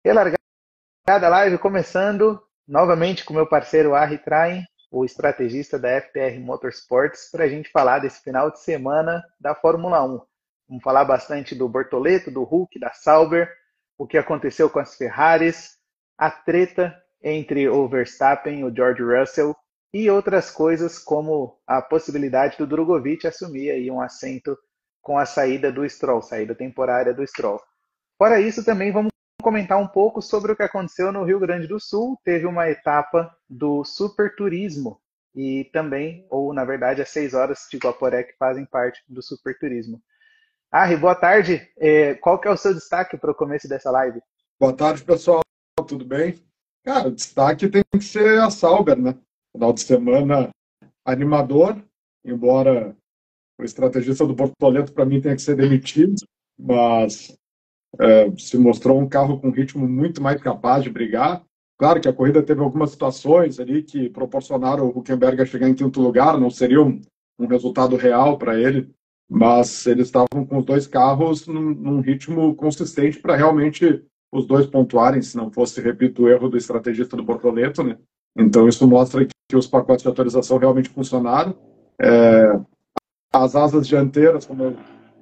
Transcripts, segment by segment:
Relargada live começando novamente com meu parceiro Arri Train, o estrategista da FPR Motorsports, para a gente falar desse final de semana da Fórmula 1. Vamos falar bastante do Bortoleto, do Hulk, da Sauber, o que aconteceu com as Ferraris, a treta entre o Verstappen e o George Russell e outras coisas como a possibilidade do Drogovic assumir aí um assento com a saída do Stroll, saída temporária do Stroll. Fora isso, também vamos comentar um pouco sobre o que aconteceu no Rio Grande do Sul. Teve uma etapa do Super Turismo e também, ou na verdade, as 6 horas de Guaporé que fazem parte do Super Turismo. Arri, boa tarde. Qual que é o seu destaque para o começo dessa live? Boa tarde, pessoal. Tudo bem? Cara, o destaque tem que ser a Sauber, né? Final de semana animador, embora o estrategista do Bortoleto, para mim, tenha que ser demitido, mas se mostrou um carro com ritmo muito mais capaz de brigar. Claro que a corrida teve algumas situações ali que proporcionaram o Hülkenberg a chegar em quinto lugar, não seria um resultado real para ele, mas eles estavam com os dois carros num ritmo consistente para realmente os dois pontuarem, se não fosse, repito, o erro do estrategista do Bortoleto, né? Então isso mostra que os pacotes de atualização realmente funcionaram. As asas dianteiras, como eu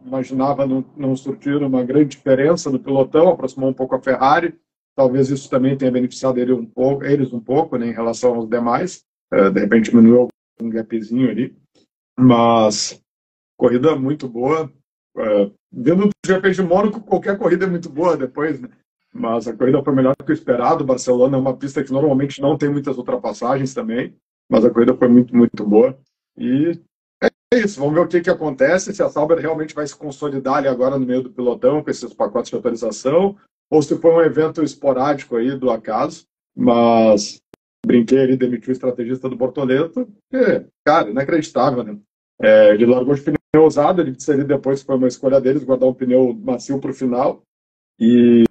imaginava, não surtiram uma grande diferença no pelotão, aproximou um pouco a Ferrari. Talvez isso também tenha beneficiado eles um pouco, né, em relação aos demais. De repente diminuiu um gapzinho ali. Mas corrida muito boa. Vindo do GP de Mônaco, qualquer corrida é muito boa depois, né? Mas a corrida foi melhor do que o esperado. Barcelona é uma pista que normalmente não tem muitas ultrapassagens também, mas a corrida foi muito, muito boa. E é isso, vamos ver o que acontece, se a Sauber realmente vai se consolidar ali agora no meio do pelotão com esses pacotes de atualização, ou se foi um evento esporádico aí do acaso. Mas brinquei ali, demitiu o estrategista do Bortoleto, que, cara, inacreditável, né? Ele largou de pneu usado, ele disse ali depois que foi uma escolha deles, guardar um pneu macio para o final, e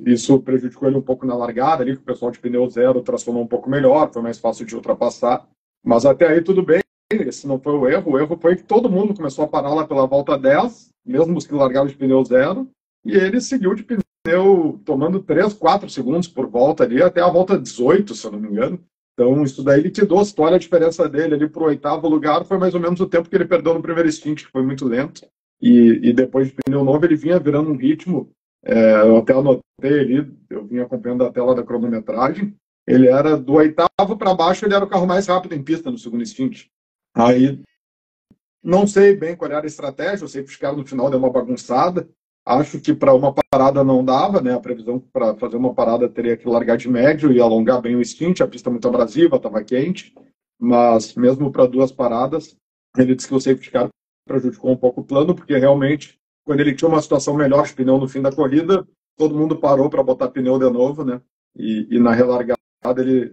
isso prejudicou ele um pouco na largada ali, que o pessoal de pneu zero tracionou um pouco melhor, foi mais fácil de ultrapassar, mas até aí tudo bem. Esse não foi o erro foi que todo mundo começou a parar lá pela volta 10, mesmo os que largaram de pneu zero, e ele seguiu de pneu tomando 3, 4 segundos por volta ali, até a volta 18, se eu não me engano. Então isso daí liquidou, se tu olha a diferença dele ali para o 8º lugar, foi mais ou menos o tempo que ele perdeu no primeiro stint, que foi muito lento, e depois de pneu novo ele vinha virando um ritmo, eu até anotei ali, eu vinha acompanhando a tela da cronometragem, ele era do 8º para baixo, ele era o carro mais rápido em pista no segundo stint. Aí, não sei bem qual era a estratégia, eu sei que os caras no final deu uma bagunçada, acho que para uma parada não dava, né? A previsão para fazer uma parada teria que largar de médio e alongar bem o stint, a pista muito abrasiva, estava quente, mas mesmo para 2 paradas, ele disse que o safety car prejudicou um pouco o plano, porque realmente, quando ele tinha uma situação melhor de pneu no fim da corrida, todo mundo parou para botar pneu de novo, né? E na relargada,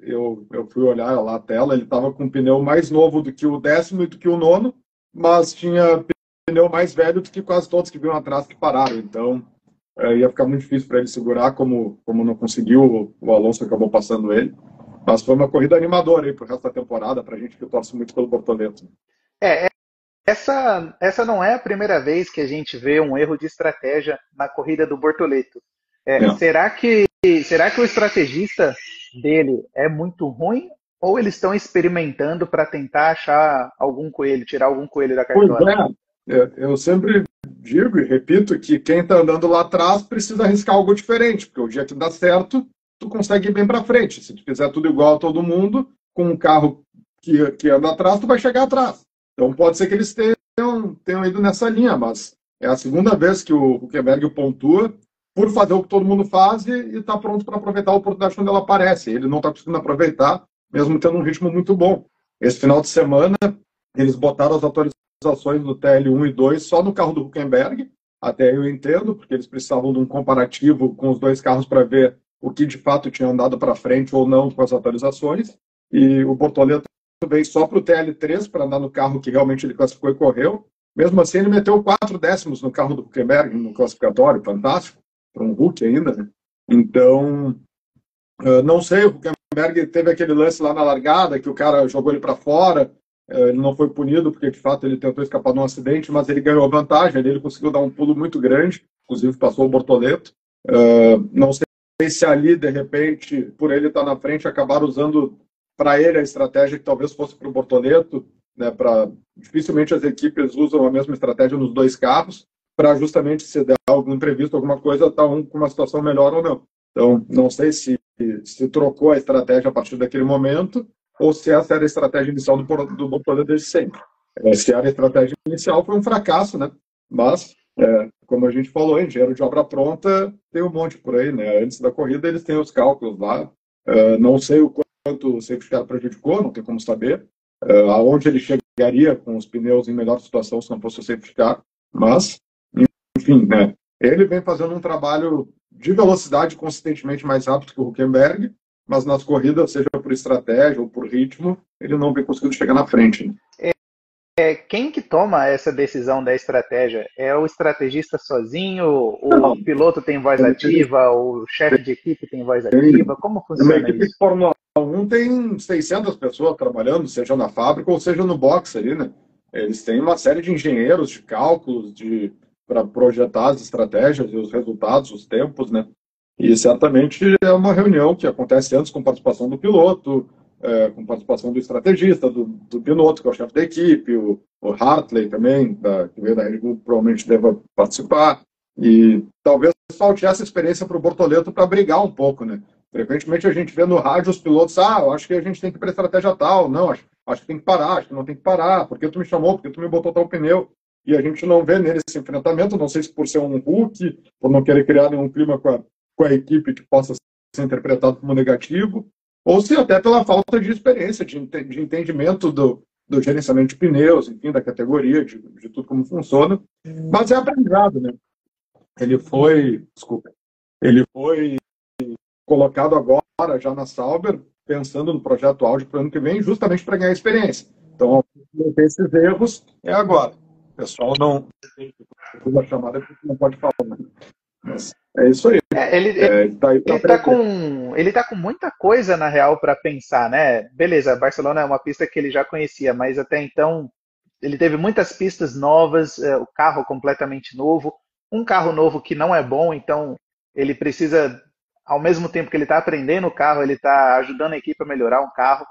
eu fui olhar lá a tela, ele estava com um pneu mais novo do que o 10º e do que o 9º, mas tinha pneu mais velho do que quase todos que vinham atrás que pararam. Então, ia ficar muito difícil para ele segurar, como não conseguiu, o Alonso acabou passando ele. Mas foi uma corrida animadora aí pro resto da temporada, para a gente que torce muito pelo Bortoleto. Essa não é a primeira vez que a gente vê um erro de estratégia na corrida do Bortoleto. Será que o estrategista dele é muito ruim ou eles estão experimentando para tentar achar algum coelho, tirar algum coelho da cartola? Eu sempre digo e repito que quem está andando lá atrás precisa arriscar algo diferente, porque o dia que dá certo, tu consegue ir bem para frente. Se tu fizer tudo igual a todo mundo, com um carro que anda atrás, tu vai chegar atrás. Então pode ser que eles tenham ido nessa linha, mas é a segunda vez que o Hülkenberg pontua por fazer o que todo mundo faz e está pronto para aproveitar a oportunidade quando ela aparece. Ele não está conseguindo aproveitar, mesmo tendo um ritmo muito bom. Esse final de semana, eles botaram as atualizações do TL1 e 2 só no carro do Hülkenberg, até eu entendo, porque eles precisavam de um comparativo com os dois carros para ver o que de fato tinha andado para frente ou não com as atualizações, e o Bortoleto veio só para o TL3 para andar no carro que realmente ele classificou e correu. Mesmo assim, ele meteu 4 décimos no carro do Hülkenberg, no classificatório, fantástico, para um Hulk ainda, né? Então, não sei, o Hülkenberg teve aquele lance lá na largada, que o cara jogou ele para fora, ele não foi punido, porque de fato ele tentou escapar de um acidente, mas ele ganhou vantagem, ele conseguiu dar um pulo muito grande, inclusive passou o Bortoleto. Não sei se ali, de repente, por ele estar na frente, acabaram usando para ele a estratégia que talvez fosse para o Bortoleto, né? Dificilmente as equipes usam a mesma estratégia nos dois carros, para justamente se der algum imprevisto, alguma coisa, estar um com uma situação melhor ou não. Então, não sei se trocou a estratégia a partir daquele momento, ou se essa era a estratégia inicial do Bortoleto desde sempre. Se era a estratégia inicial, foi um fracasso, né? Mas, como a gente falou, engenheiro de obra pronta tem um monte por aí, né? Antes da corrida, eles têm os cálculos lá. Não sei o quanto o safety car prejudicou, não tem como saber. Aonde ele chegaria com os pneus em melhor situação se não fosse o safety car. Mas, enfim, né? Ele vem fazendo um trabalho de velocidade consistentemente mais rápido que o Hülkenberg, mas nas corridas, seja por estratégia ou por ritmo, ele não vem conseguindo chegar na frente, né? Quem que toma essa decisão da estratégia? É o estrategista sozinho? O piloto tem voz ativa? O chefe de equipe tem voz ativa? Como funciona equipe isso? De Fórmula 1 tem 600 pessoas trabalhando, seja na fábrica ou seja no box ali, né? Eles têm uma série de engenheiros, de cálculos, para projetar as estratégias e os resultados, os tempos, né? E certamente é uma reunião que acontece antes com participação do piloto, com participação do estrategista, do piloto, que é o chefe da equipe, o Hartley também, que veio da Red Bull, provavelmente deva participar. E talvez falte essa experiência para o Bortoleto para brigar um pouco, né? Frequentemente a gente vê no rádio os pilotos, eu acho que a gente tem que ir para estratégia tal, não, acho que tem que parar, acho que não tem que parar, porque tu me chamou, porque tu me botou tal pneu. E a gente não vê nele esse enfrentamento, não sei se por ser um Hulk, por não querer criar nenhum clima com a equipe que possa ser interpretado como negativo, ou se até pela falta de experiência, de entendimento do gerenciamento de pneus, enfim, da categoria, de tudo como funciona. Mas é aprendizado, né? Ele foi colocado agora, já na Sauber, pensando no projeto Audi para o ano que vem, justamente para ganhar experiência. Então, esses erros é agora. O pessoal não a chamada porque não pode falar. Mas é isso aí. Ele tá com muita coisa, na real, para pensar, né? Beleza, Barcelona é uma pista que ele já conhecia, mas até então ele teve muitas pistas novas, o carro completamente novo, um carro novo que não é bom, então ele precisa, ao mesmo tempo que ele está aprendendo o carro, ele está ajudando a equipe a melhorar um carro.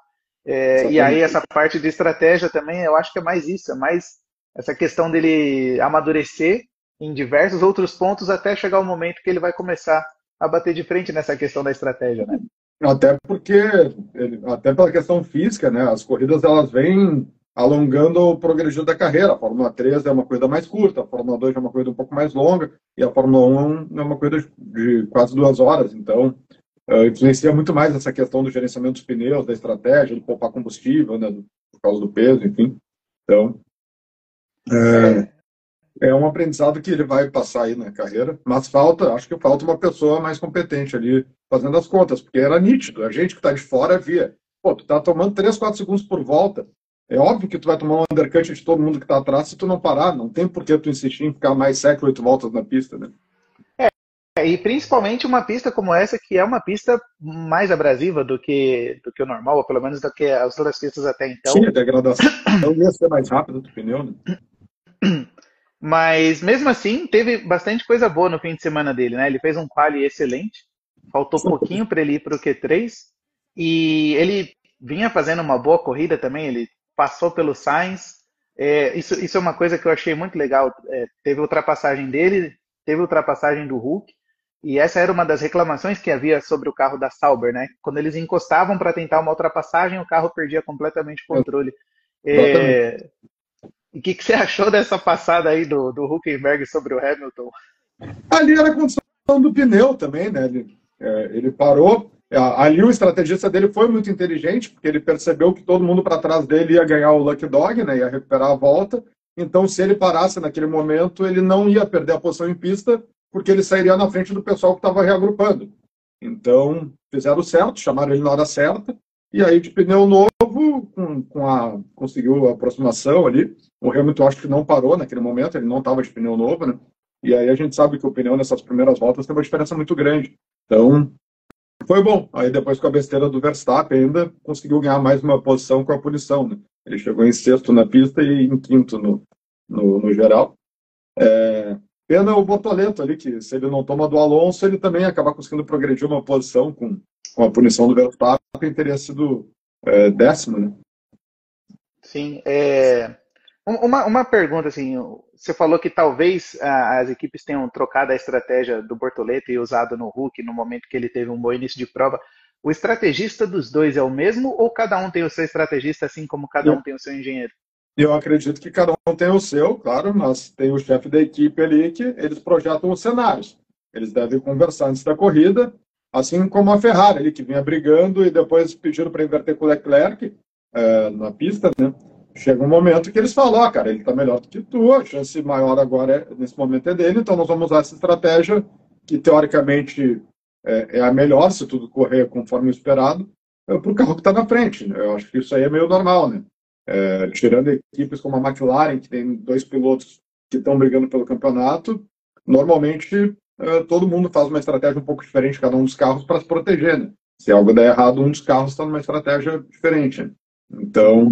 E aí essa parte de estratégia também, eu acho que é mais isso, é mais essa questão dele amadurecer em diversos outros pontos até chegar o momento que ele vai começar a bater de frente nessa questão da estratégia, né? Até pela questão física, né? As corridas elas vêm alongando o progredir da carreira. A Fórmula 3 é uma corrida mais curta, a Fórmula 2 é uma corrida um pouco mais longa e a Fórmula 1 é uma corrida de quase 2 horas. Então, influencia muito mais essa questão do gerenciamento dos pneus, da estratégia, de poupar combustível, né? Por causa do peso, enfim. Então, é um aprendizado que ele vai passar aí na carreira, mas acho que falta uma pessoa mais competente ali fazendo as contas, porque era nítido, a gente que está de fora via, tu tá tomando 3, 4 segundos por volta, é óbvio que tu vai tomar um undercut de todo mundo que está atrás se tu não parar, não tem por que tu insistir em ficar mais 7, 8 voltas na pista, né? E principalmente uma pista como essa, que é uma pista mais abrasiva do que o normal, ou pelo menos do que as outras pistas até então. Sim, a degradação ia ser mais rápida do pneu, né? Mas mesmo assim, teve bastante coisa boa no fim de semana dele, né? Ele fez um quali excelente, faltou pouquinho para ele ir para o Q3 e ele vinha fazendo uma boa corrida também. Ele passou pelo Sainz. Isso é uma coisa que eu achei muito legal. Teve ultrapassagem dele, teve ultrapassagem do Hulk e essa era uma das reclamações que havia sobre o carro da Sauber, né? Quando eles encostavam para tentar uma ultrapassagem, o carro perdia completamente o controle. E o que você achou dessa passada aí do Hülkenberg sobre o Hamilton? Ali era a condição do pneu também, né? Ele parou. Ali o estrategista dele foi muito inteligente, porque ele percebeu que todo mundo para trás dele ia ganhar o Lucky Dog, né? Ia recuperar a volta. Então, se ele parasse naquele momento, ele não ia perder a posição em pista, porque ele sairia na frente do pessoal que estava reagrupando. Então, fizeram certo, chamaram ele na hora certa. E aí, de pneu novo, conseguiu a aproximação ali. O Hamilton acho que não parou naquele momento, ele não estava de pneu novo, né? E aí a gente sabe que o pneu nessas primeiras voltas tem uma diferença muito grande. Então, foi bom. Aí depois com a besteira do Verstappen ainda conseguiu ganhar mais uma posição com a punição, né? Ele chegou em sexto na pista e em quinto no geral. Pena o Bortoleto ali, que se ele não toma do Alonso, ele também acaba conseguindo progredir uma posição com a punição do Verstappen, teria sido 10º, né? Sim. Uma pergunta, assim, você falou que talvez as equipes tenham trocado a estratégia do Bortoleto e usado no Hulk no momento que ele teve um bom início de prova. O estrategista dos dois é o mesmo ou cada um tem o seu estrategista, assim como cada um tem o seu engenheiro? Eu acredito que cada um tem o seu, claro, mas tem o chefe da equipe ali que eles projetam os cenários. Eles devem conversar antes da corrida, assim como a Ferrari ali, que vinha brigando e depois pediram para inverter com o Leclerc na pista, né? Chega um momento que eles falam, cara, ele está melhor do que tu, a chance maior agora nesse momento é dele, então nós vamos usar essa estratégia que teoricamente é a melhor, se tudo correr conforme o esperado, para o carro que está na frente. Né? Eu acho que isso aí é meio normal, né? Tirando equipes como a McLaren, que tem 2 pilotos que estão brigando pelo campeonato, normalmente todo mundo faz uma estratégia um pouco diferente, cada um dos carros, para se proteger. Né? Se algo der errado, um dos carros está numa estratégia diferente. Né? Então,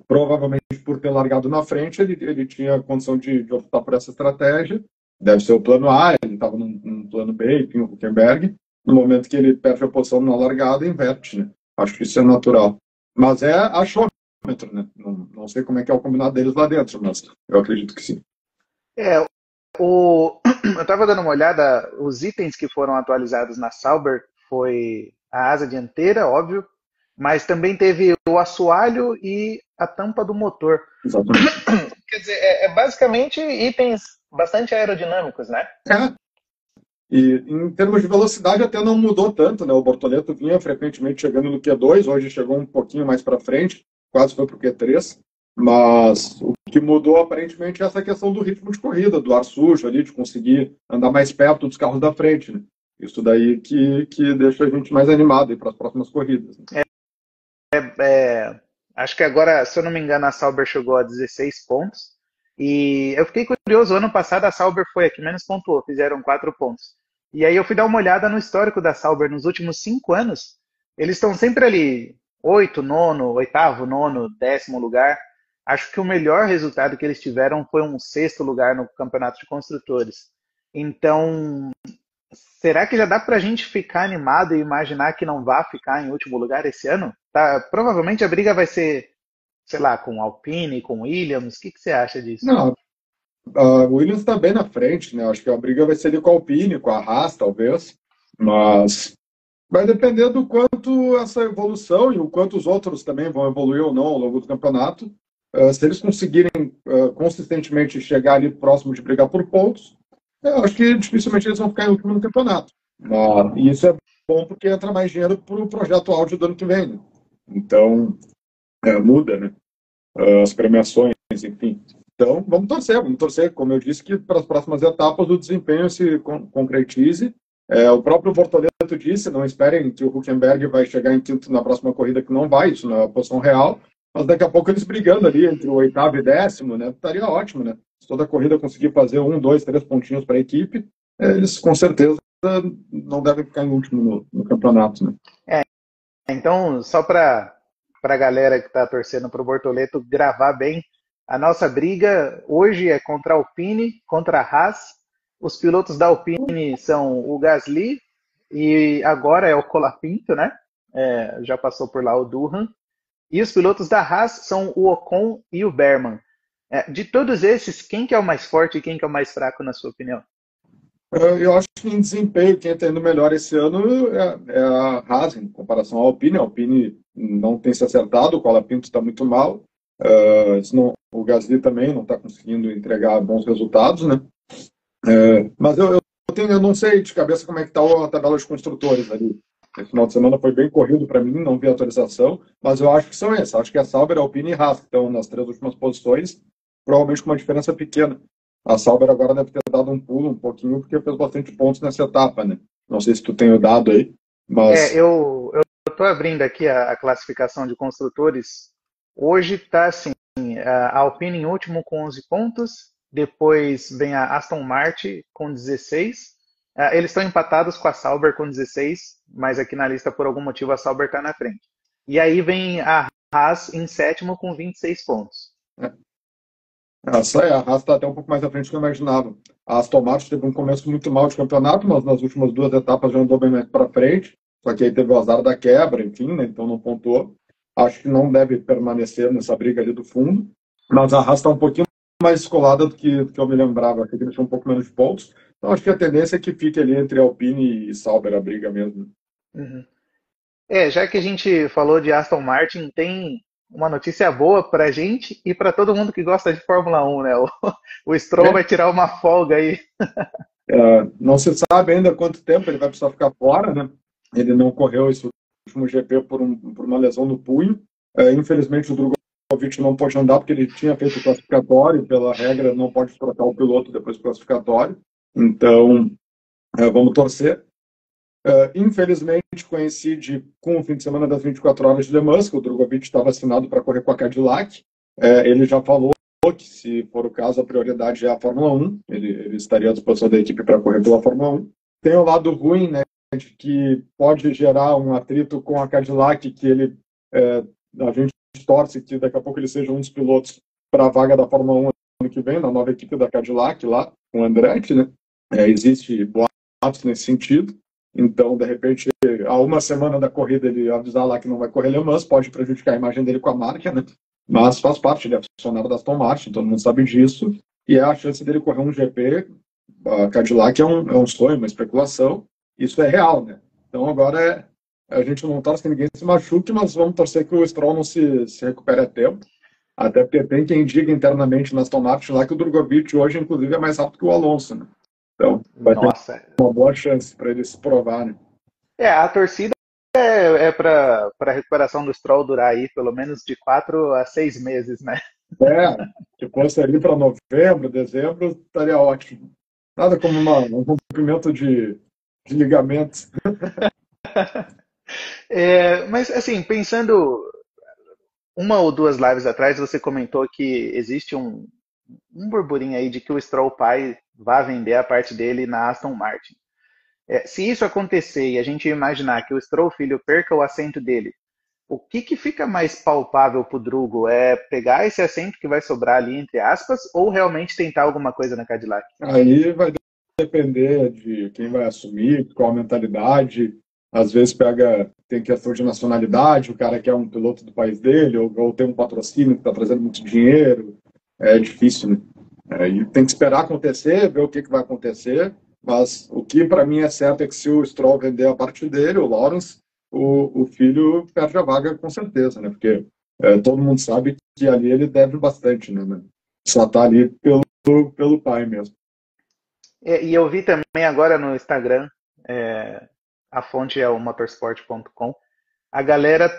provavelmente por ter largado na frente, ele tinha condição de optar por essa estratégia. Deve ser o plano A, ele estava num plano B, tinha o Huckenberg. No momento que ele perde a posição na largada, inverte. Né? Acho que isso é natural. Mas achômetro, né? Não sei como é que é o combinado deles lá dentro, mas eu acredito que sim. Eu estava dando uma olhada, os itens que foram atualizados na Sauber foi a asa dianteira, óbvio, mas também teve o assoalho e a tampa do motor. Exatamente. Quer dizer, é basicamente itens bastante aerodinâmicos, né? E em termos de velocidade até não mudou tanto, né? O Bortoleto vinha frequentemente chegando no Q2, hoje chegou um pouquinho mais para frente, quase foi para o Q3. Mas o que mudou aparentemente é essa questão do ritmo de corrida, do ar sujo ali, de conseguir andar mais perto dos carros da frente, né? Isso daí que deixa a gente mais animado para as próximas corridas. Né? Acho que agora, se eu não me engano, a Sauber chegou a 16 pontos. E eu fiquei curioso, ano passado a Sauber foi a que menos pontuou, fizeram 4 pontos. E aí eu fui dar uma olhada no histórico da Sauber nos últimos 5 anos. Eles estão sempre ali, 8, nono, oitavo, nono, 10º lugar. Acho que o melhor resultado que eles tiveram foi um 6º lugar no Campeonato de Construtores. Então, será que já dá pra gente ficar animado e imaginar que não vai ficar em último lugar esse ano? Tá, provavelmente a briga vai ser, sei lá, com Alpine, com Williams. O que você acha disso? Não, a Williams está bem na frente, né? Acho que a briga vai ser ali com a Alpine, com a Haas, talvez. Mas vai depender do quanto essa evolução e o quanto os outros também vão evoluir ou não ao longo do campeonato. Se eles conseguirem consistentemente chegar ali próximo de brigar por pontos, eu acho que dificilmente eles vão ficar em último no campeonato. E isso é bom porque entra mais dinheiro para o projeto áudio do ano que vem. Né? Então, muda, né? As premiações, enfim. Então, vamos torcer, como eu disse, que para as próximas etapas o desempenho se concretize. O próprio Bortoleto disse, não esperem que o Huckenberg vai chegar em quinto na próxima corrida, que não vai, isso não é a posição real, mas daqui a pouco eles brigando ali entre o oitavo e 10º, né? Estaria ótimo, né? Se toda a corrida conseguir fazer 1, 2, 3 pontinhos para a equipe, eles com certeza não devem ficar em último no campeonato, né? Então, só para a galera que está torcendo para o Bortoleto gravar bem, a nossa briga hoje é contra a Alpine, contra a Haas. Os pilotos da Alpine são o Gasly e agora é o Colapinto, né? Já passou por lá o Durham. E os pilotos da Haas são o Ocon e o Berman. De todos esses, quem que é o mais forte e quem que é o mais fraco, na sua opinião? Eu acho que em desempenho, quem está indo melhor esse ano é a Haas, em comparação à Alpine. A Alpine não tem se acertado, o Colapinto está muito mal. O Gasly também não está conseguindo entregar bons resultados, né? Mas eu não sei de cabeça como é que está a tabela de construtores ali. Esse final de semana foi bem corrido para mim, não vi atualização, mas eu acho que são esses. Acho que a Sauber, a Alpine e a Haas estão nas 3 últimas posições, provavelmente com uma diferença pequena. A Sauber agora deve ter dado um pulo um pouquinho, porque fez bastante pontos nessa etapa, né? Não sei se tu tem o dado aí, mas... Eu estou abrindo aqui a classificação de construtores. Hoje está assim, a Alpine em último com 11 pontos, depois vem a Aston Martin com 16. Eles estão empatados com a Sauber com 16, mas aqui na lista, por algum motivo, a Sauber está na frente. E aí vem a Haas em sétimo com 26 pontos. Essa é, a Haas está até um pouco mais à frente do que eu imaginava. A Aston Martin teve um começo muito mal de campeonato, mas nas últimas duas etapas já andou bem mais para frente. Só que aí teve o azar da quebra, enfim, né? Então não pontuou. Acho que não deve permanecer nessa briga ali do fundo. Mas a Haas está um pouquinho mais descolada do que eu me lembrava. Aqui ele tinha um pouco menos de pontos. Então acho que a tendência é que fique ali entre Alpine e Sauber a briga mesmo. Uhum. Já que a gente falou de Aston Martin, tem uma notícia boa pra gente e pra todo mundo que gosta de Fórmula 1, né? O Stroll É, vai tirar uma folga aí. não se sabe ainda quanto tempo ele vai precisar ficar fora, né? Ele não correu esse último GP por uma lesão no punho. Infelizmente, o Drogovic não pôde andar porque ele tinha feito o classificatório, pela regra, não pode trocar o piloto depois do classificatório. Então, vamos torcer. Infelizmente, coincide com o fim de semana das 24 horas de Le Mans, que o Drogovic estava vacinado para correr com a Cadillac. Ele já falou que, se for o caso, a prioridade é a Fórmula 1. Ele estaria à disposição da equipe para correr pela Fórmula 1. Tem o lado ruim, né, de que pode gerar um atrito com a Cadillac, que a gente torce que daqui a pouco ele seja um dos pilotos para a vaga da Fórmula 1 ano que vem, na nova equipe da Cadillac lá, com o Andretti, né? Existe boatos nesse sentido. Então, de repente, a uma semana da corrida ele avisar lá que não vai correr Le Mans, pode prejudicar a imagem dele com a marca, né? Mas faz parte, ele é funcionário da Aston Martin, todo mundo sabe disso, e é a chance dele correr um GP, a Cadillac é um sonho, uma especulação, isso é real, né? Então agora a gente não torce que ninguém se machuque, mas vamos torcer que o Stroll não se recupere a tempo, até porque tem quem diga internamente na Aston Martin lá que o Drogovic hoje, inclusive, é mais rápido que o Alonso, né? Então vai ter Nossa. uma boa chance para ele se provar, né? A torcida é para a recuperação do Stroll durar aí pelo menos de 4 a 6 meses, né? Que fosse ali para novembro, dezembro, estaria ótimo. Nada como um rompimento de ligamentos. Mas assim, pensando uma ou duas lives atrás, você comentou que existe um burburinho aí de que o Stroll pai vai vender a parte dele na Aston Martin. Se isso acontecer e a gente imaginar que o Stroll filho perca o assento dele, o que fica mais palpável para o Drugo? É pegar esse assento que vai sobrar ali, entre aspas, ou realmente tentar alguma coisa na Cadillac? Aí vai depender de quem vai assumir, qual a mentalidade. Às vezes tem questão de nacionalidade, o cara quer um piloto do país dele, ou tem um patrocínio que está trazendo muito dinheiro. É difícil, né? E tem que esperar acontecer, ver o que vai acontecer. Mas o que para mim é certo é que se o Stroll vender a parte dele, o Lawrence, o filho perde a vaga com certeza, né? Porque todo mundo sabe que ali ele deve bastante, né? Só está ali pelo pai mesmo. E eu vi também agora no Instagram, é, a fonte é o motorsport.com, a galera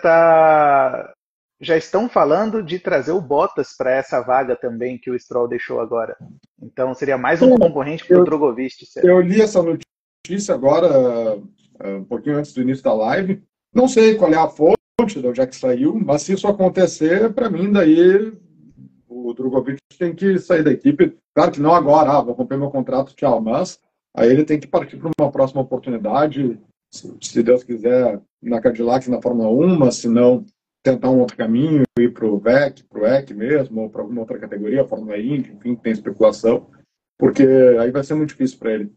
já estão falando de trazer o Bottas para essa vaga também que o Stroll deixou agora. Então seria mais um concorrente para o Eu, Drogovic. eu li essa notícia agora, um pouquinho antes do início da live. Não sei qual é a fonte, de onde é que saiu, mas se isso acontecer, para mim, daí o Drogovic tem que sair da equipe. Claro que não agora, vou romper meu contrato, tchau, mas aí ele tem que partir para uma próxima oportunidade, se Deus quiser, na Cadillac, na Fórmula 1, mas se não, tentar um outro caminho, ir para o VEC, para o EC mesmo, ou para alguma outra categoria, Fórmula Indy, enfim, tem especulação, porque aí vai ser muito difícil para ele.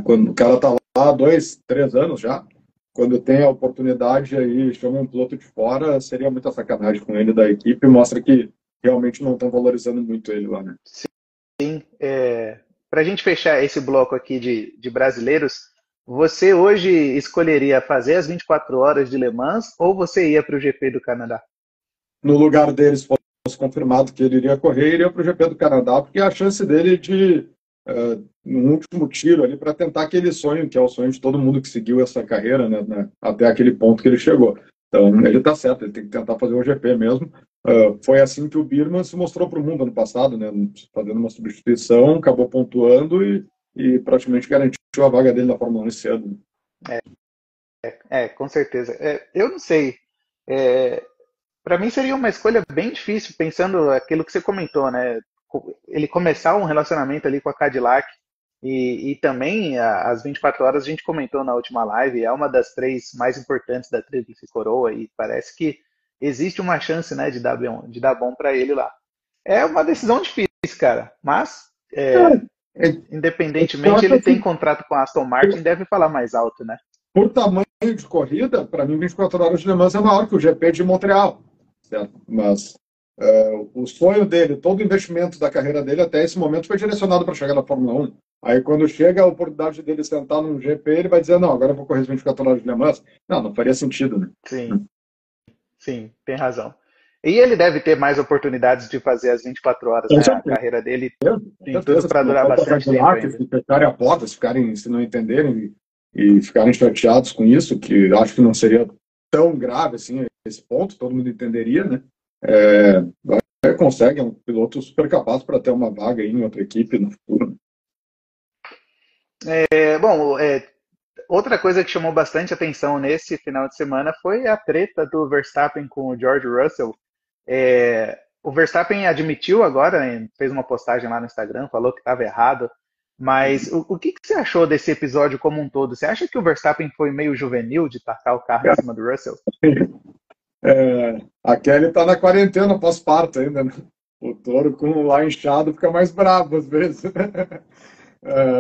Quando o cara está lá há 2, 3 anos já, quando tem a oportunidade aí, chama um piloto de fora, seria muita sacanagem com ele da equipe, mostra que realmente não estão valorizando muito ele lá, né? Para a gente fechar esse bloco aqui de brasileiros, você hoje escolheria fazer as 24 horas de Le Mans ou você ia para o GP do Canadá? No lugar deles, fosse confirmado que ele iria correr, iria para o GP do Canadá, porque a chance dele de, no último tiro ali, para tentar aquele sonho, que é o sonho de todo mundo que seguiu essa carreira, né, até aquele ponto que ele chegou. Então, ele está certo, ele tem que tentar fazer o GP mesmo. Foi assim que o Birman se mostrou para o mundo ano passado, né, fazendo uma substituição, acabou pontuando e praticamente garantiu a vaga dele na Fórmula 1 esse ano. Com certeza. Eu não sei. Para mim seria uma escolha bem difícil, pensando aquilo que você comentou, né? Ele começar um relacionamento ali com a Cadillac e também as 24 horas a gente comentou na última live, é uma das três mais importantes da Tríplice Coroa e parece que existe uma chance, né, de dar bom para ele lá. É uma decisão difícil, cara. Mas, Eu independentemente, acho ele tem assim, contrato com a Aston Martin, deve falar mais alto, né? por tamanho de corrida, para mim 24 horas de Le Mans é maior que o GP de Montreal, certo? Mas o sonho dele, todo o investimento da carreira dele até esse momento foi direcionado para chegar na Fórmula 1. Aí quando chega a oportunidade dele sentar num GP, ele vai dizer, não, agora eu vou correr as 24 horas de Le Mans. Não, não faria sentido, né? Sim, sim, tem razão. E ele deve ter mais oportunidades de fazer as 24 horas, Com né? A certeza, carreira dele com tem tudo certeza. Se para não durar for bastante tempo regular, que ainda. se fecharem a porta, se não entenderem e ficarem chateados com isso, que acho que não seria tão grave assim esse ponto, todo mundo entenderia, né? Consegue, é um piloto super capaz para ter uma vaga aí em outra equipe no futuro. Bom, outra coisa que chamou bastante atenção nesse final de semana foi a treta do Verstappen com o George Russell. O Verstappen admitiu agora, fez uma postagem lá no Instagram, falou que estava errado. Mas o que você achou desse episódio como um todo? Você acha que o Verstappen foi meio juvenil de tacar o carro em cima do Russell? A Kelly está na quarentena pós-parto ainda, né? O touro com lá inchado fica mais bravo às vezes.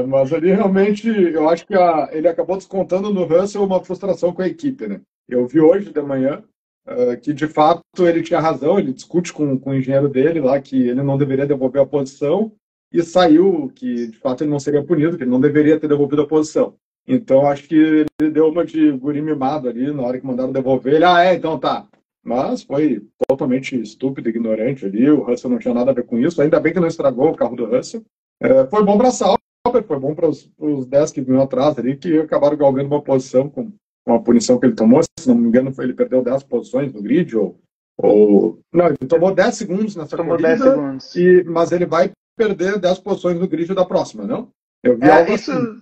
Mas ali realmente, eu acho que ele acabou descontando no Russell uma frustração com a equipe, né? Eu vi hoje de manhã que de fato ele tinha razão, ele discute com o engenheiro dele lá que ele não deveria devolver a posição e saiu que de fato ele não seria punido, que ele não deveria ter devolvido a posição. Então acho que ele deu uma de guri mimado ali na hora que mandaram devolver. Ele, então tá. Mas foi totalmente estúpido, ignorante ali. O Russell não tinha nada a ver com isso. Ainda bem que não estragou o carro do Russell. Foi bom para a Sauber, foi bom para os 10 que vinham atrás ali, que acabaram galgando uma posição com a punição que ele tomou. Se não me engano, ele perdeu 10 posições no grid, não, ele tomou 10 segundos nessa Tomou 10 corrida, segundos. mas ele vai perder 10 posições no grid da próxima, não? Eu vi algo Isso, assim.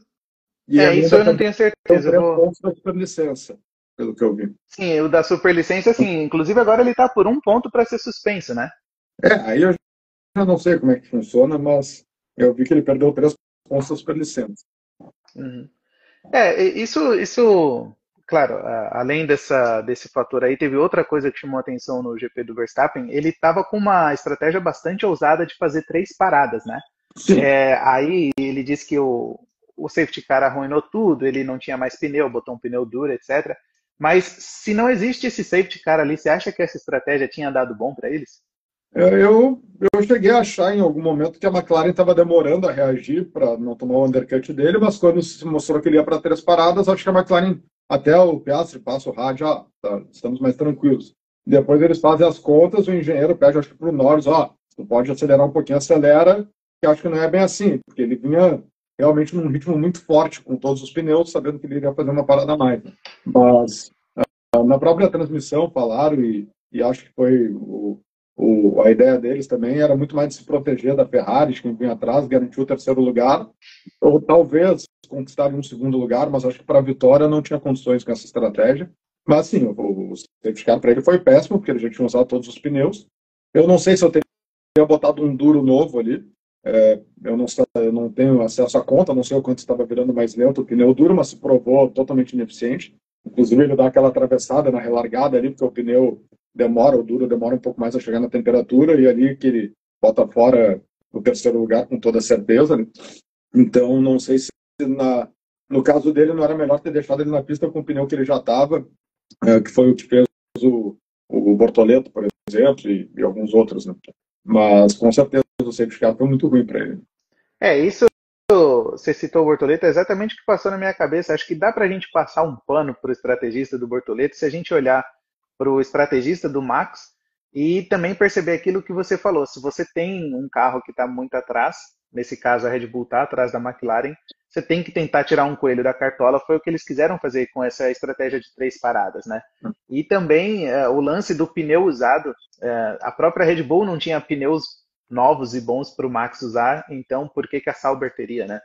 E ele isso ainda eu não perdeu tenho certeza. 3 pontos da superlicença, pelo que eu vi. Sim, o da superlicença, sim. Inclusive agora ele está por um ponto para ser suspenso, né? Aí eu já não sei como é que funciona, mas eu vi que ele perdeu 3 pontos da superlicença. Uhum. Isso, claro, além desse fator aí, teve outra coisa que chamou a atenção no GP do Verstappen. Ele estava com uma estratégia bastante ousada de fazer 3 paradas, né? Sim. Aí ele disse que o safety car arruinou tudo, ele não tinha mais pneu, botou um pneu duro, etc. Mas se não existe esse safety car ali, você acha que essa estratégia tinha dado bom para eles? Eu cheguei a achar em algum momento que a McLaren estava demorando a reagir para não tomar o undercut dele, mas quando se mostrou que ele ia para 3 paradas, acho que a McLaren, até o Piastri passa o rádio, tá, estamos mais tranquilos. Depois eles fazem as contas, o engenheiro pede, acho que para o Norris, tu pode acelerar um pouquinho, acelera, que acho que não é bem assim, porque ele vinha realmente num ritmo muito forte com todos os pneus, sabendo que ele iria fazer uma parada a mais. Mas na própria transmissão falaram, e acho que foi a ideia deles também era muito mais de se proteger da Ferrari, de quem vinha atrás, garantir o 3º lugar, ou talvez conquistar um 2º lugar, mas acho que para a vitória não tinha condições com essa estratégia. Mas sim, o safety car para ele foi péssimo, porque ele já tinha usado todos os pneus. Eu não sei se eu teria botado um duro novo ali. Eu não tenho acesso à conta, não sei o quanto estava virando mais lento o pneu duro, mas se provou totalmente ineficiente. Inclusive, ele dá aquela atravessada na relargada ali, porque o pneu o duro demora um pouco mais a chegar na temperatura, e ali que ele bota fora o 3º lugar com toda certeza. Né? Então, não sei se no caso dele não era melhor ter deixado ele na pista com o pneu que ele já estava, que foi o que fez o Bortoleto, por exemplo, e alguns outros. Né? Mas, com certeza, o safety car foi muito ruim para ele. Isso você citou o Bortoleto, é exatamente o que passou na minha cabeça. Acho que dá para a gente passar um pano para o estrategista do Bortoleto se a gente olhar para o estrategista do Max e também perceber aquilo que você falou. Se você tem um carro que está muito atrás, nesse caso a Red Bull está atrás da McLaren, você tem que tentar tirar um coelho da cartola. Foi o que eles quiseram fazer com essa estratégia de 3 paradas, né? E também o lance do pneu usado. A própria Red Bull não tinha pneus novos e bons para o Max usar, então por que a Sauber teria, né?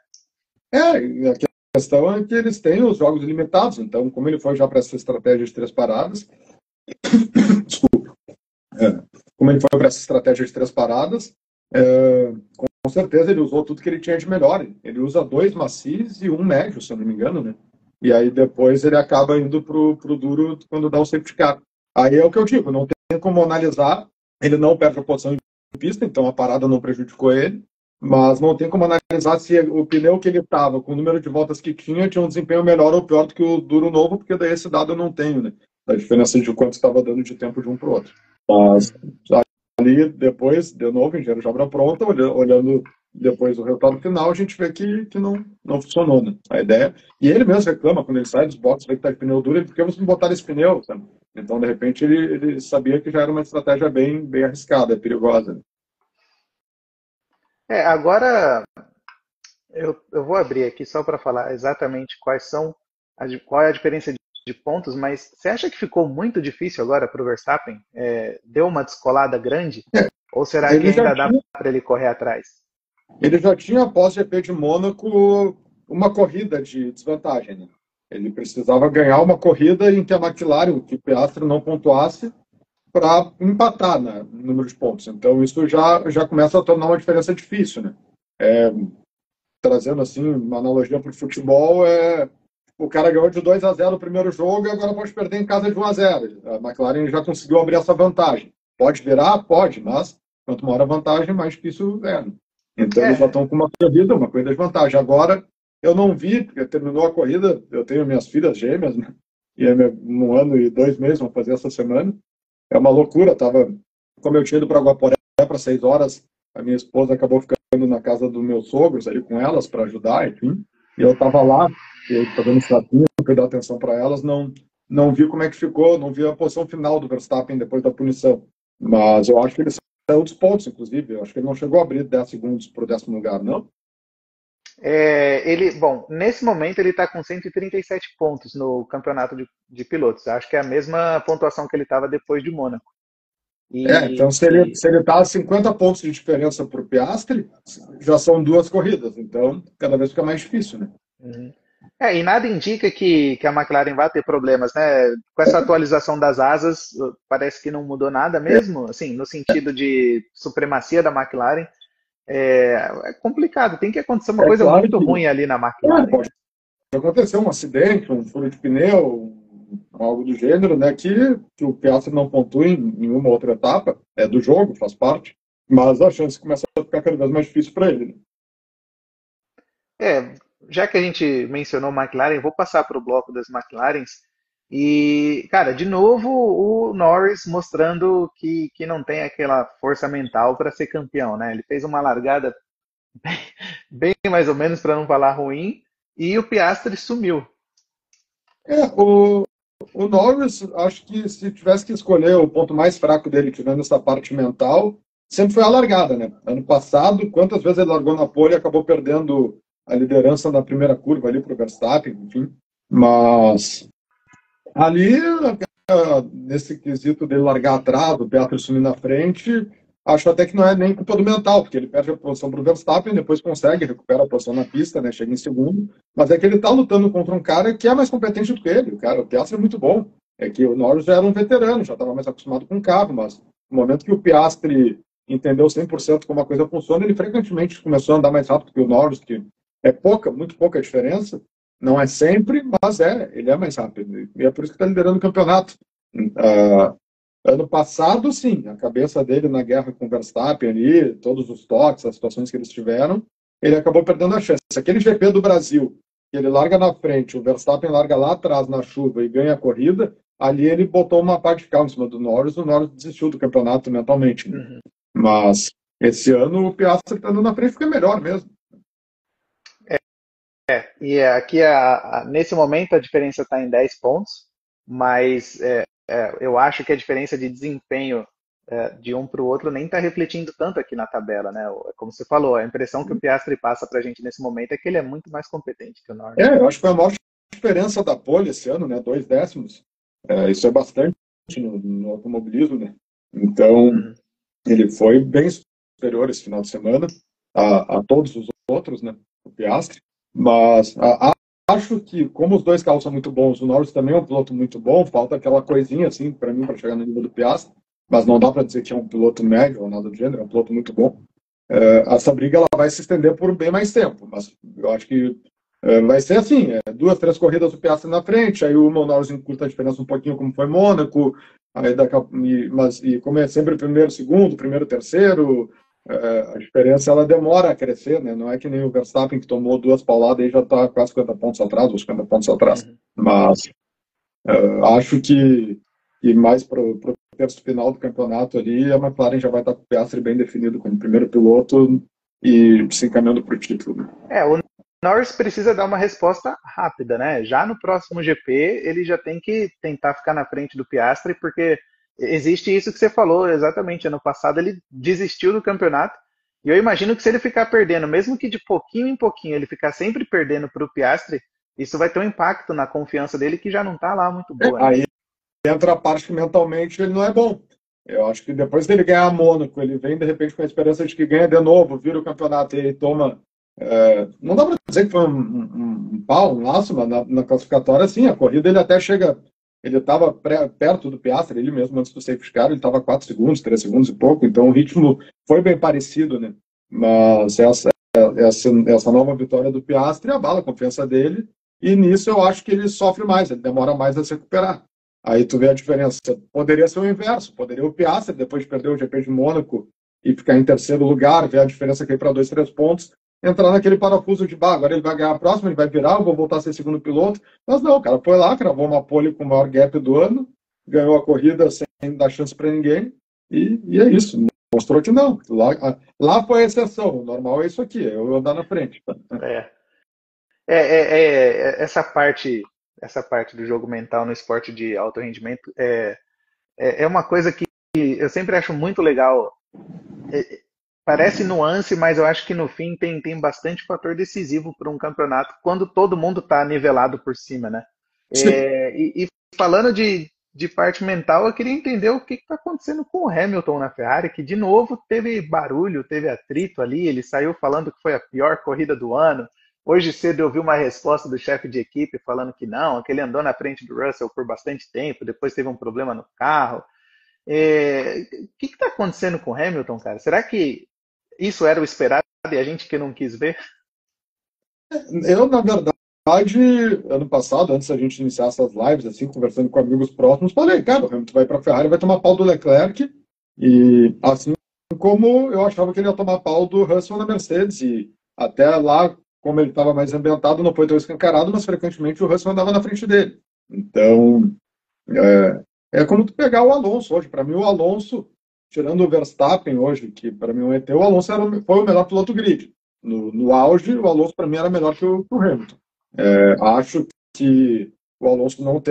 A questão é que eles têm os jogos limitados, então como ele foi já para essa estratégia de 3 paradas, desculpa, como ele foi para essa estratégia de 3 paradas, com certeza ele usou tudo que ele tinha de melhor. Ele usa 2 macios e 1 médio, se eu não me engano, né? E aí depois ele acaba indo pro duro quando dá o safety car. Aí é o que eu digo, não tem como analisar, ele não perde a posição em pista, então a parada não prejudicou ele, mas não tem como analisar se o pneu que ele estava, com o número de voltas que tinha um desempenho melhor ou pior do que o duro novo, porque daí esse dado eu não tenho, né? A diferença de quanto estava dando de tempo de um para o outro. Mas ali, depois, de novo, engenheiro de obra pronta, olhando depois o resultado final, a gente vê que não funcionou, né? A ideia. E ele mesmo reclama, quando ele sai dos boxes, vê que tá de pneu duro, ele por que vocês não botaram esse pneu? Sabe? Então, de repente, ele sabia que já era uma estratégia bem arriscada, perigosa. Agora eu vou abrir aqui só para falar exatamente qual é a diferença de pontos, mas você acha que ficou muito difícil agora para o Verstappen? Deu uma descolada grande? Ou será que ainda dá para ele correr atrás? Ele já tinha, após o GP de Mônaco, uma corrida de desvantagem. Né? Ele precisava ganhar uma corrida em que a McLaren, que o Piastri não pontuasse, para empatar no número de pontos. Então, isso já começa a tornar uma diferença difícil. Né? Trazendo assim uma analogia para o futebol, o cara ganhou de 2-0 o primeiro jogo e agora pode perder em casa de 1-0. A McLaren já conseguiu abrir essa vantagem. Pode virar? Pode, mas quanto maior a vantagem, mais difícil é. Né? Então, eles já estão com uma corrida de vantagem. Agora, eu não vi, porque terminou a corrida, eu tenho minhas filhas gêmeas, né? E 1 ano e 2 meses, vão fazer essa semana. É uma loucura, como eu tinha ido para Guaporé para 6 horas, a minha esposa acabou ficando na casa dos meus sogros, ali com elas, para ajudar, enfim. E eu estava lá, eu estava dando fratinho, para dar atenção para elas, não vi como é que ficou, não vi a posição final do Verstappen depois da punição. Mas eu acho que ele saiu dos pontos, inclusive. Eu acho que ele não chegou a abrir 10 segundos para o 10º lugar, não? Bom, nesse momento ele está com 137 pontos no campeonato de pilotos. Acho que é a mesma pontuação que ele estava depois de Mônaco. Então se ele está a 50 pontos de diferença para o Piastri, já são 2 corridas. Então, cada vez fica mais difícil, né? Uhum. E nada indica que a McLaren vai ter problemas, né? Com essa atualização das asas, parece que não mudou nada mesmo, assim, no sentido de supremacia da McLaren. É complicado, tem que acontecer uma coisa claro muito ruim ali na McLaren. Pode acontecer um acidente, um furo de pneu, algo do gênero, né? Que o Piastri não pontua em uma outra etapa, do jogo, faz parte, mas a chance começa a ficar cada vez mais difícil para ele. Já que a gente mencionou McLaren, eu vou passar para o bloco das McLarens. E, cara, de novo o Norris mostrando que não tem aquela força mental para ser campeão, né? Ele fez uma largada bem mais ou menos, para não falar ruim, e o Piastri sumiu. O Norris, acho que se tivesse que escolher o ponto mais fraco dele, tirando essa parte mental, sempre foi a largada, né? Ano passado, quantas vezes ele largou na pole e acabou perdendo a liderança na primeira curva ali para o Verstappen, enfim. Mas ali, nesse quesito dele largar atrás, o Piastri sumir na frente, acho até que não é nem culpa do mental, porque ele perde a posição para o Verstappen, depois consegue, recupera a posição na pista, né, chega em segundo, mas é que ele está lutando contra um cara que é mais competente do que ele. O Piastri é muito bom. É que o Norris já era um veterano, já estava mais acostumado com o carro, mas no momento que o Piastri entendeu 100% como a coisa funciona, ele frequentemente começou a andar mais rápido que o Norris, que é muito pouca diferença. Não é sempre, mas ele é mais rápido. E é por isso que está liderando o campeonato. Ano passado, sim, a cabeça dele na guerra com o Verstappen ali, todos os toques, as situações que eles tiveram, ele acabou perdendo a chance. Aquele GP do Brasil, que ele larga na frente, o Verstappen larga lá atrás na chuva e ganha a corrida, ali ele botou uma parte de carro em cima do Norris, o Norris desistiu do campeonato mentalmente. Né? Uhum. Mas esse ano o Piastri está andando na frente porque é melhor mesmo. E aqui, nesse momento, a diferença está em 10 pontos, mas eu acho que a diferença de desempenho de um para o outro nem está refletindo tanto aqui na tabela, né? Como você falou, a impressão que o Piastri passa para a gente nesse momento é que ele é muito mais competente que o Norris. Eu acho que foi a maior diferença da pole esse ano, né? 2 décimos. Isso é bastante no automobilismo, né? Então, ele foi bem superior esse final de semana a todos os outros, né? O Piastri. Mas acho que, como os dois carros são muito bons, o Norris também é um piloto muito bom, falta aquela coisinha, assim, para mim, para chegar no nível do Piastri, mas não dá para dizer que é um piloto médio ou nada do gênero, é um piloto muito bom. Essa briga ela vai se estender por bem mais tempo, mas eu acho que Vai ser assim, 2, 3 corridas do Piastri na frente, aí o Norris encurta a diferença um pouquinho, como foi Mônaco, aí e como é sempre primeiro, segundo, primeiro, terceiro, a diferença ela demora a crescer, né? Não é que nem o Verstappen que tomou 2 pauladas e já está quase 50 pontos atrás, ou 50 pontos atrás. Uhum. Mas acho que mais para o terço final do campeonato ali, a McLaren já vai estar com o Piastri bem definido como primeiro piloto e se encaminhando para o título. O Norris precisa dar uma resposta rápida, né? Já no próximo GP, ele já tem que tentar ficar na frente do Piastri, porque existe isso que você falou exatamente. Ano passado ele desistiu do campeonato, e eu imagino que se ele ficar perdendo, mesmo que de pouquinho em pouquinho, ele ficar sempre perdendo para o Piastri, isso vai ter um impacto na confiança dele que já não está lá muito boa, né? Aí entra a parte que mentalmente ele não é bom. Eu acho que depois dele ganhar Mônaco, ele vem de repente com a esperança de que ganha de novo, vira o campeonato e toma. Não dá para dizer que foi um pau, um laço, mas na classificatória, sim, a corrida ele até chega. Ele estava perto do Piastri, ele mesmo antes do safety car, ele estava 4 segundos, 3 segundos e pouco, então o ritmo foi bem parecido, né? Mas essa nova vitória do Piastri abala a confiança dele, e nisso eu acho que ele sofre mais, ele demora mais a se recuperar. Aí tu vê a diferença. Poderia ser o inverso, poderia o Piastri, depois de perder o GP de Mônaco e ficar em terceiro lugar, ver a diferença cair para 2, 3 pontos, entrar naquele parafuso de agora ele vai ganhar a próxima, ele vai virar, eu vou voltar a ser segundo piloto. Mas não, o cara foi lá, cravou uma pole com o maior gap do ano, ganhou a corrida sem dar chance para ninguém, e é isso. Mostrou que não. Lá foi a exceção, o normal é isso aqui, eu andar na frente. É. Essa parte do jogo mental no esporte de alto rendimento é uma coisa que eu sempre acho muito legal. Parece nuance, mas eu acho que no fim tem bastante fator decisivo para um campeonato quando todo mundo está nivelado por cima, né? Sim. E falando de parte mental, eu queria entender o que está acontecendo com o Hamilton na Ferrari, que de novo teve barulho, teve atrito ali, ele saiu falando que foi a pior corrida do ano. Hoje cedo eu vi uma resposta do chefe de equipe falando que não, que ele andou na frente do Russell por bastante tempo, depois teve um problema no carro. O que está acontecendo com o Hamilton, cara? Será que isso era o esperado e a gente que não quis ver? Eu, na verdade, ano passado, antes da gente iniciar essas lives, assim, conversando com amigos próximos, falei, cara, o Hamilton vai para a Ferrari, vai tomar pau do Leclerc, e assim como eu achava que ele ia tomar pau do Russell na Mercedes, e até lá, como ele estava mais ambientado, não foi tão escancarado, mas frequentemente o Russell andava na frente dele. Então, é como tu pegar o Alonso hoje. Para mim, o Alonso, tirando o Verstappen hoje, que para mim é um ET, o Alonso foi o melhor piloto grid. No auge, o Alonso para mim era melhor que o Hamilton. Acho que o Alonso não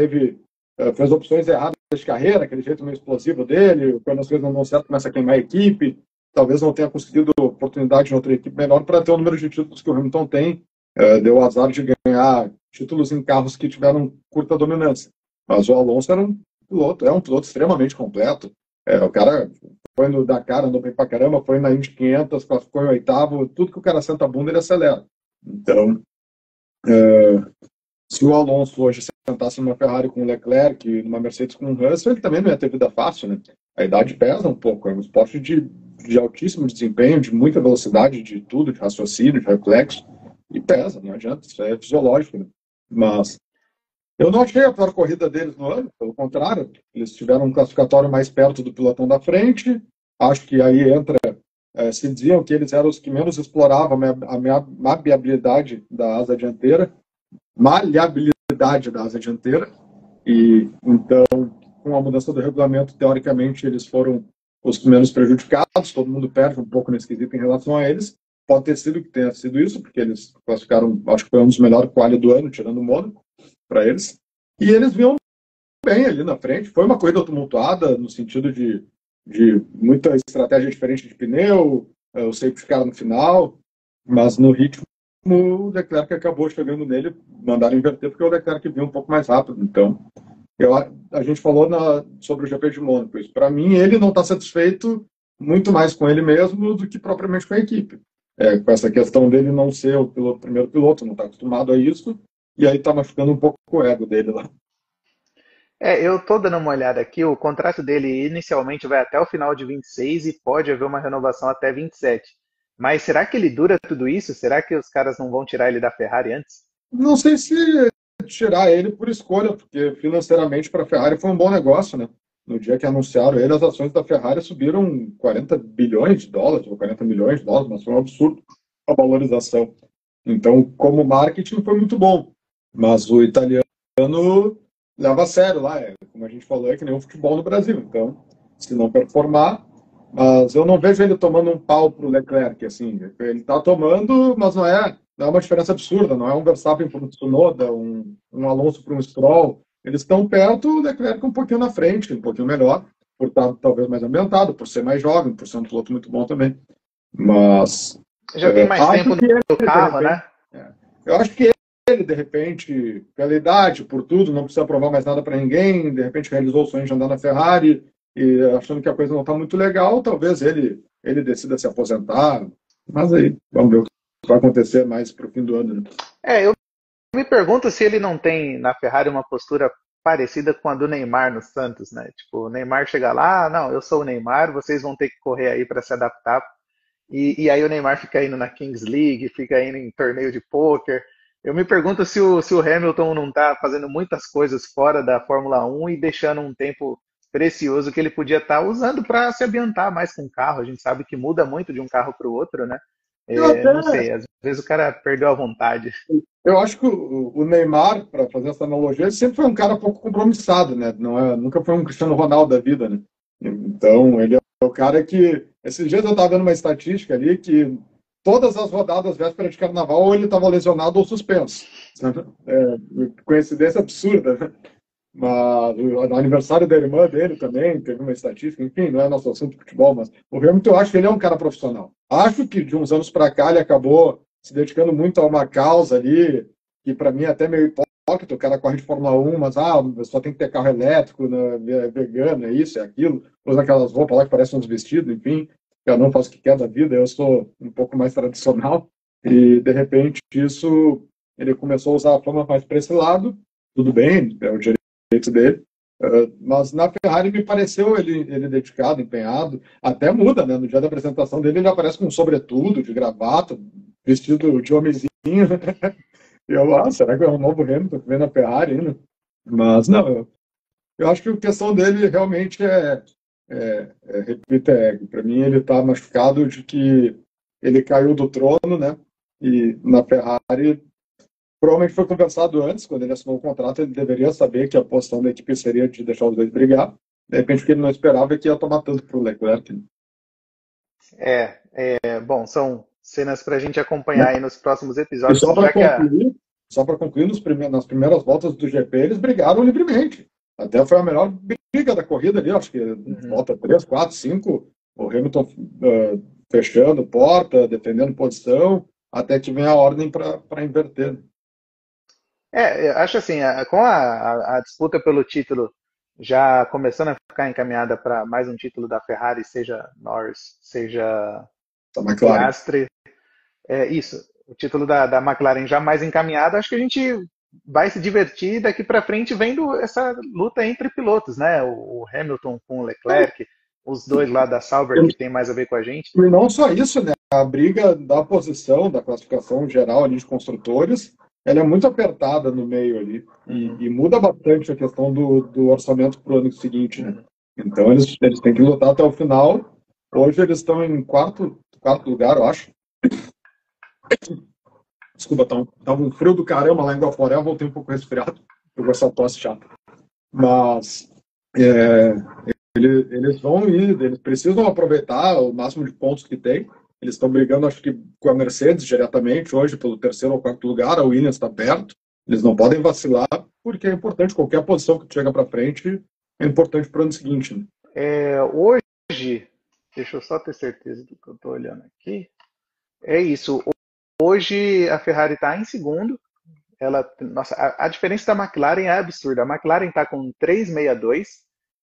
fez opções erradas de carreira, aquele jeito meio explosivo dele, quando as coisas não dão certo, começa a queimar a equipe, talvez não tenha conseguido oportunidade em outra equipe melhor para ter o número de títulos que o Hamilton tem. Deu azar de ganhar títulos em carros que tiveram curta dominância. Mas o Alonso é um piloto extremamente completo. O cara foi no Dakar, andou bem pra caramba, foi na Indy 500, classificou em oitavo, tudo que o cara senta a bunda, ele acelera. Então, se o Alonso hoje sentasse numa Ferrari com o Leclerc, numa Mercedes com o Russell, ele também não ia ter vida fácil, né? A idade pesa um pouco, é um esporte de altíssimo desempenho, de muita velocidade, de tudo, de raciocínio, de reflexo, e pesa, não adianta, isso é fisiológico, né? Mas eu não achei a pior corrida deles no ano, pelo contrário, eles tiveram um classificatório mais perto do pilotão da frente, acho que aí entra, se diziam que eles eram os que menos exploravam a maleabilidade da asa dianteira, e então, com a mudança do regulamento, teoricamente, eles foram os menos prejudicados, todo mundo perde um pouco nesse quesito em relação a eles, pode ter sido que tenha sido isso, porque eles classificaram, acho que foi um dos melhores quali do ano, tirando o Mônaco, para eles, e eles vinham bem ali na frente. Foi uma corrida tumultuada no sentido de muita estratégia diferente de pneu, o safety car no final, mas no ritmo o Leclerc acabou chegando nele, mandaram inverter porque o Leclerc vinha um pouco mais rápido. Então, a gente falou sobre o GP de Mônaco. Para mim, ele não está satisfeito muito mais com ele mesmo do que propriamente com a equipe. Com essa questão dele não ser o primeiro piloto, não está acostumado a isso, e aí está machucando um pouco o ego dele lá. Eu tô dando uma olhada aqui, o contrato dele inicialmente vai até o final de 26 e pode haver uma renovação até 27. Mas será que ele dura tudo isso? Será que os caras não vão tirar ele da Ferrari antes? Não sei se tirar ele por escolha, porque financeiramente para a Ferrari foi um bom negócio, né? No dia que anunciaram ele, as ações da Ferrari subiram 40 bilhões de dólares, ou 40 milhões de dólares, mas foi um absurdo a valorização. Então, como marketing, foi muito bom. Mas o italiano leva a sério lá, como a gente falou, é que nem o futebol no Brasil. Então, se não performar, mas eu não vejo ele tomando um pau pro Leclerc, assim. Ele está tomando, mas não é uma diferença absurda, não é um Verstappen para um Tsunoda, um Alonso para um Stroll. Eles estão perto, o Leclerc um pouquinho na frente, um pouquinho melhor, por estar talvez mais ambientado, por ser mais jovem, por ser um piloto muito bom também. Mas Já tem mais acho tempo que ele, no de carro, repente, né? eu acho que ele, de repente, pela idade, por tudo, não precisa provar mais nada para ninguém, de repente realizou o sonho de andar na Ferrari e achando que a coisa não está muito legal, talvez ele decida se aposentar. Mas aí, vamos ver o que vai acontecer mais para o fim do ano. Né? Eu me pergunto se ele não tem na Ferrari uma postura parecida com a do Neymar no Santos, né? Tipo, o Neymar chega lá, não, eu sou o Neymar, vocês vão ter que correr aí para se adaptar. E aí o Neymar fica indo na Kings League, fica indo em torneio de pôquer. Eu me pergunto se o Hamilton não está fazendo muitas coisas fora da Fórmula 1 e deixando um tempo precioso que ele podia estar usando para se ambientar mais com o carro. A gente sabe que muda muito de um carro para o outro, né? Eu até Não sei, às vezes o cara perdeu a vontade. Eu acho que o Neymar, para fazer essa analogia, ele sempre foi um cara pouco compromissado, né? Nunca foi um Cristiano Ronaldo da vida, né? Então, ele é o cara que. Esses dias eu estava vendo uma estatística ali que todas as rodadas véspera de carnaval ou ele estava lesionado ou suspenso. É, coincidência absurda, né? Mas no aniversário da irmã dele também teve uma estatística, enfim, não é nosso assunto de futebol, mas o Hamilton, eu acho que ele é um cara profissional. Acho que de uns anos para cá ele acabou se dedicando muito a uma causa ali, que para mim é até meio hipócrita, o cara corre de Fórmula 1, mas só tem que ter carro elétrico, né, é vegano, é isso, é aquilo, usa aquelas roupas lá que parecem uns vestidos, enfim, cada um faz o que quer da vida, eu sou um pouco mais tradicional, e de repente isso, ele começou a usar a fama mais para esse lado, tudo bem, é o direito dele. Mas na Ferrari me pareceu ele dedicado, empenhado. Até muda, né? No dia da apresentação dele, ele aparece com um sobretudo, de gravata, vestido de homenzinho. E eu, será que é um novo Hamilton que vem na Ferrari ainda? Mas não, eu acho que a questão dele realmente repito, para mim ele está machucado de que ele caiu do trono, né? E na Ferrari provavelmente foi conversado antes, quando ele assinou o contrato, ele deveria saber que a posição da equipe seria de deixar os dois brigar. De repente, o que ele não esperava é que ia tomar tanto para o Leclerc. Né? Bom, são cenas para a gente Né? acompanhar aí nos próximos E episódios, já que a. só para concluir nas primeiras voltas do GP, eles brigaram livremente. Até foi a melhor briga da corrida ali, acho que volta 3, 4, 5, o Hamilton fechando porta, defendendo posição, até que vem a ordem para inverter. Eu acho assim, com a disputa pelo título já começando a ficar encaminhada para mais um título da Ferrari, seja Norris, seja Da McLaren. Piastri, isso, o título da McLaren já mais encaminhado, acho que a gente vai se divertir daqui para frente vendo essa luta entre pilotos, né? O Hamilton com o Leclerc, os dois lá da Sauber que tem mais a ver com a gente. E não só isso, né? A briga da posição, da classificação geral ali de construtores, ela é muito apertada no meio ali. E muda bastante a questão do orçamento para o ano seguinte, né? Então eles têm que lutar até o final. Hoje eles estão em quarto lugar, eu acho. Desculpa, tava um frio do caramba lá em Guaporé, eu voltei um pouco resfriado. Eu essa tosse chata. Mas eles vão ir, eles precisam aproveitar o máximo de pontos que tem. Eles estão brigando, acho que, com a Mercedes diretamente hoje pelo terceiro ou quarto lugar. A Williams está perto. Eles não podem vacilar, porque é importante. Qualquer posição que chega para frente é importante para o ano seguinte. Né? Hoje, deixa eu só ter certeza do que eu estou olhando aqui. É isso. Hoje a Ferrari está em segundo. Nossa, a diferença da McLaren é absurda. A McLaren está com 3,62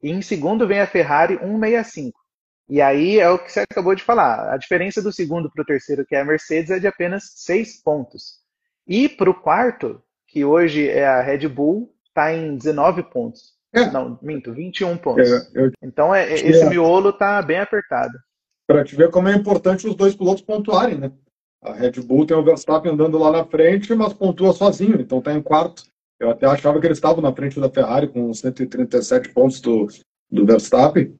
e em segundo vem a Ferrari 1,65. E aí é o que você acabou de falar. A diferença do segundo para o terceiro, que é a Mercedes, é de apenas 6 pontos. E para o quarto, que hoje é a Red Bull, está em 19 pontos. Não, minto, 21 pontos. Então esse miolo está bem apertado. Para te ver como é importante os dois pilotos pontuarem, né? A Red Bull tem o Verstappen andando lá na frente, mas pontua sozinho, então está em quarto. Eu até achava que eles estavam na frente da Ferrari com 137 pontos do Verstappen,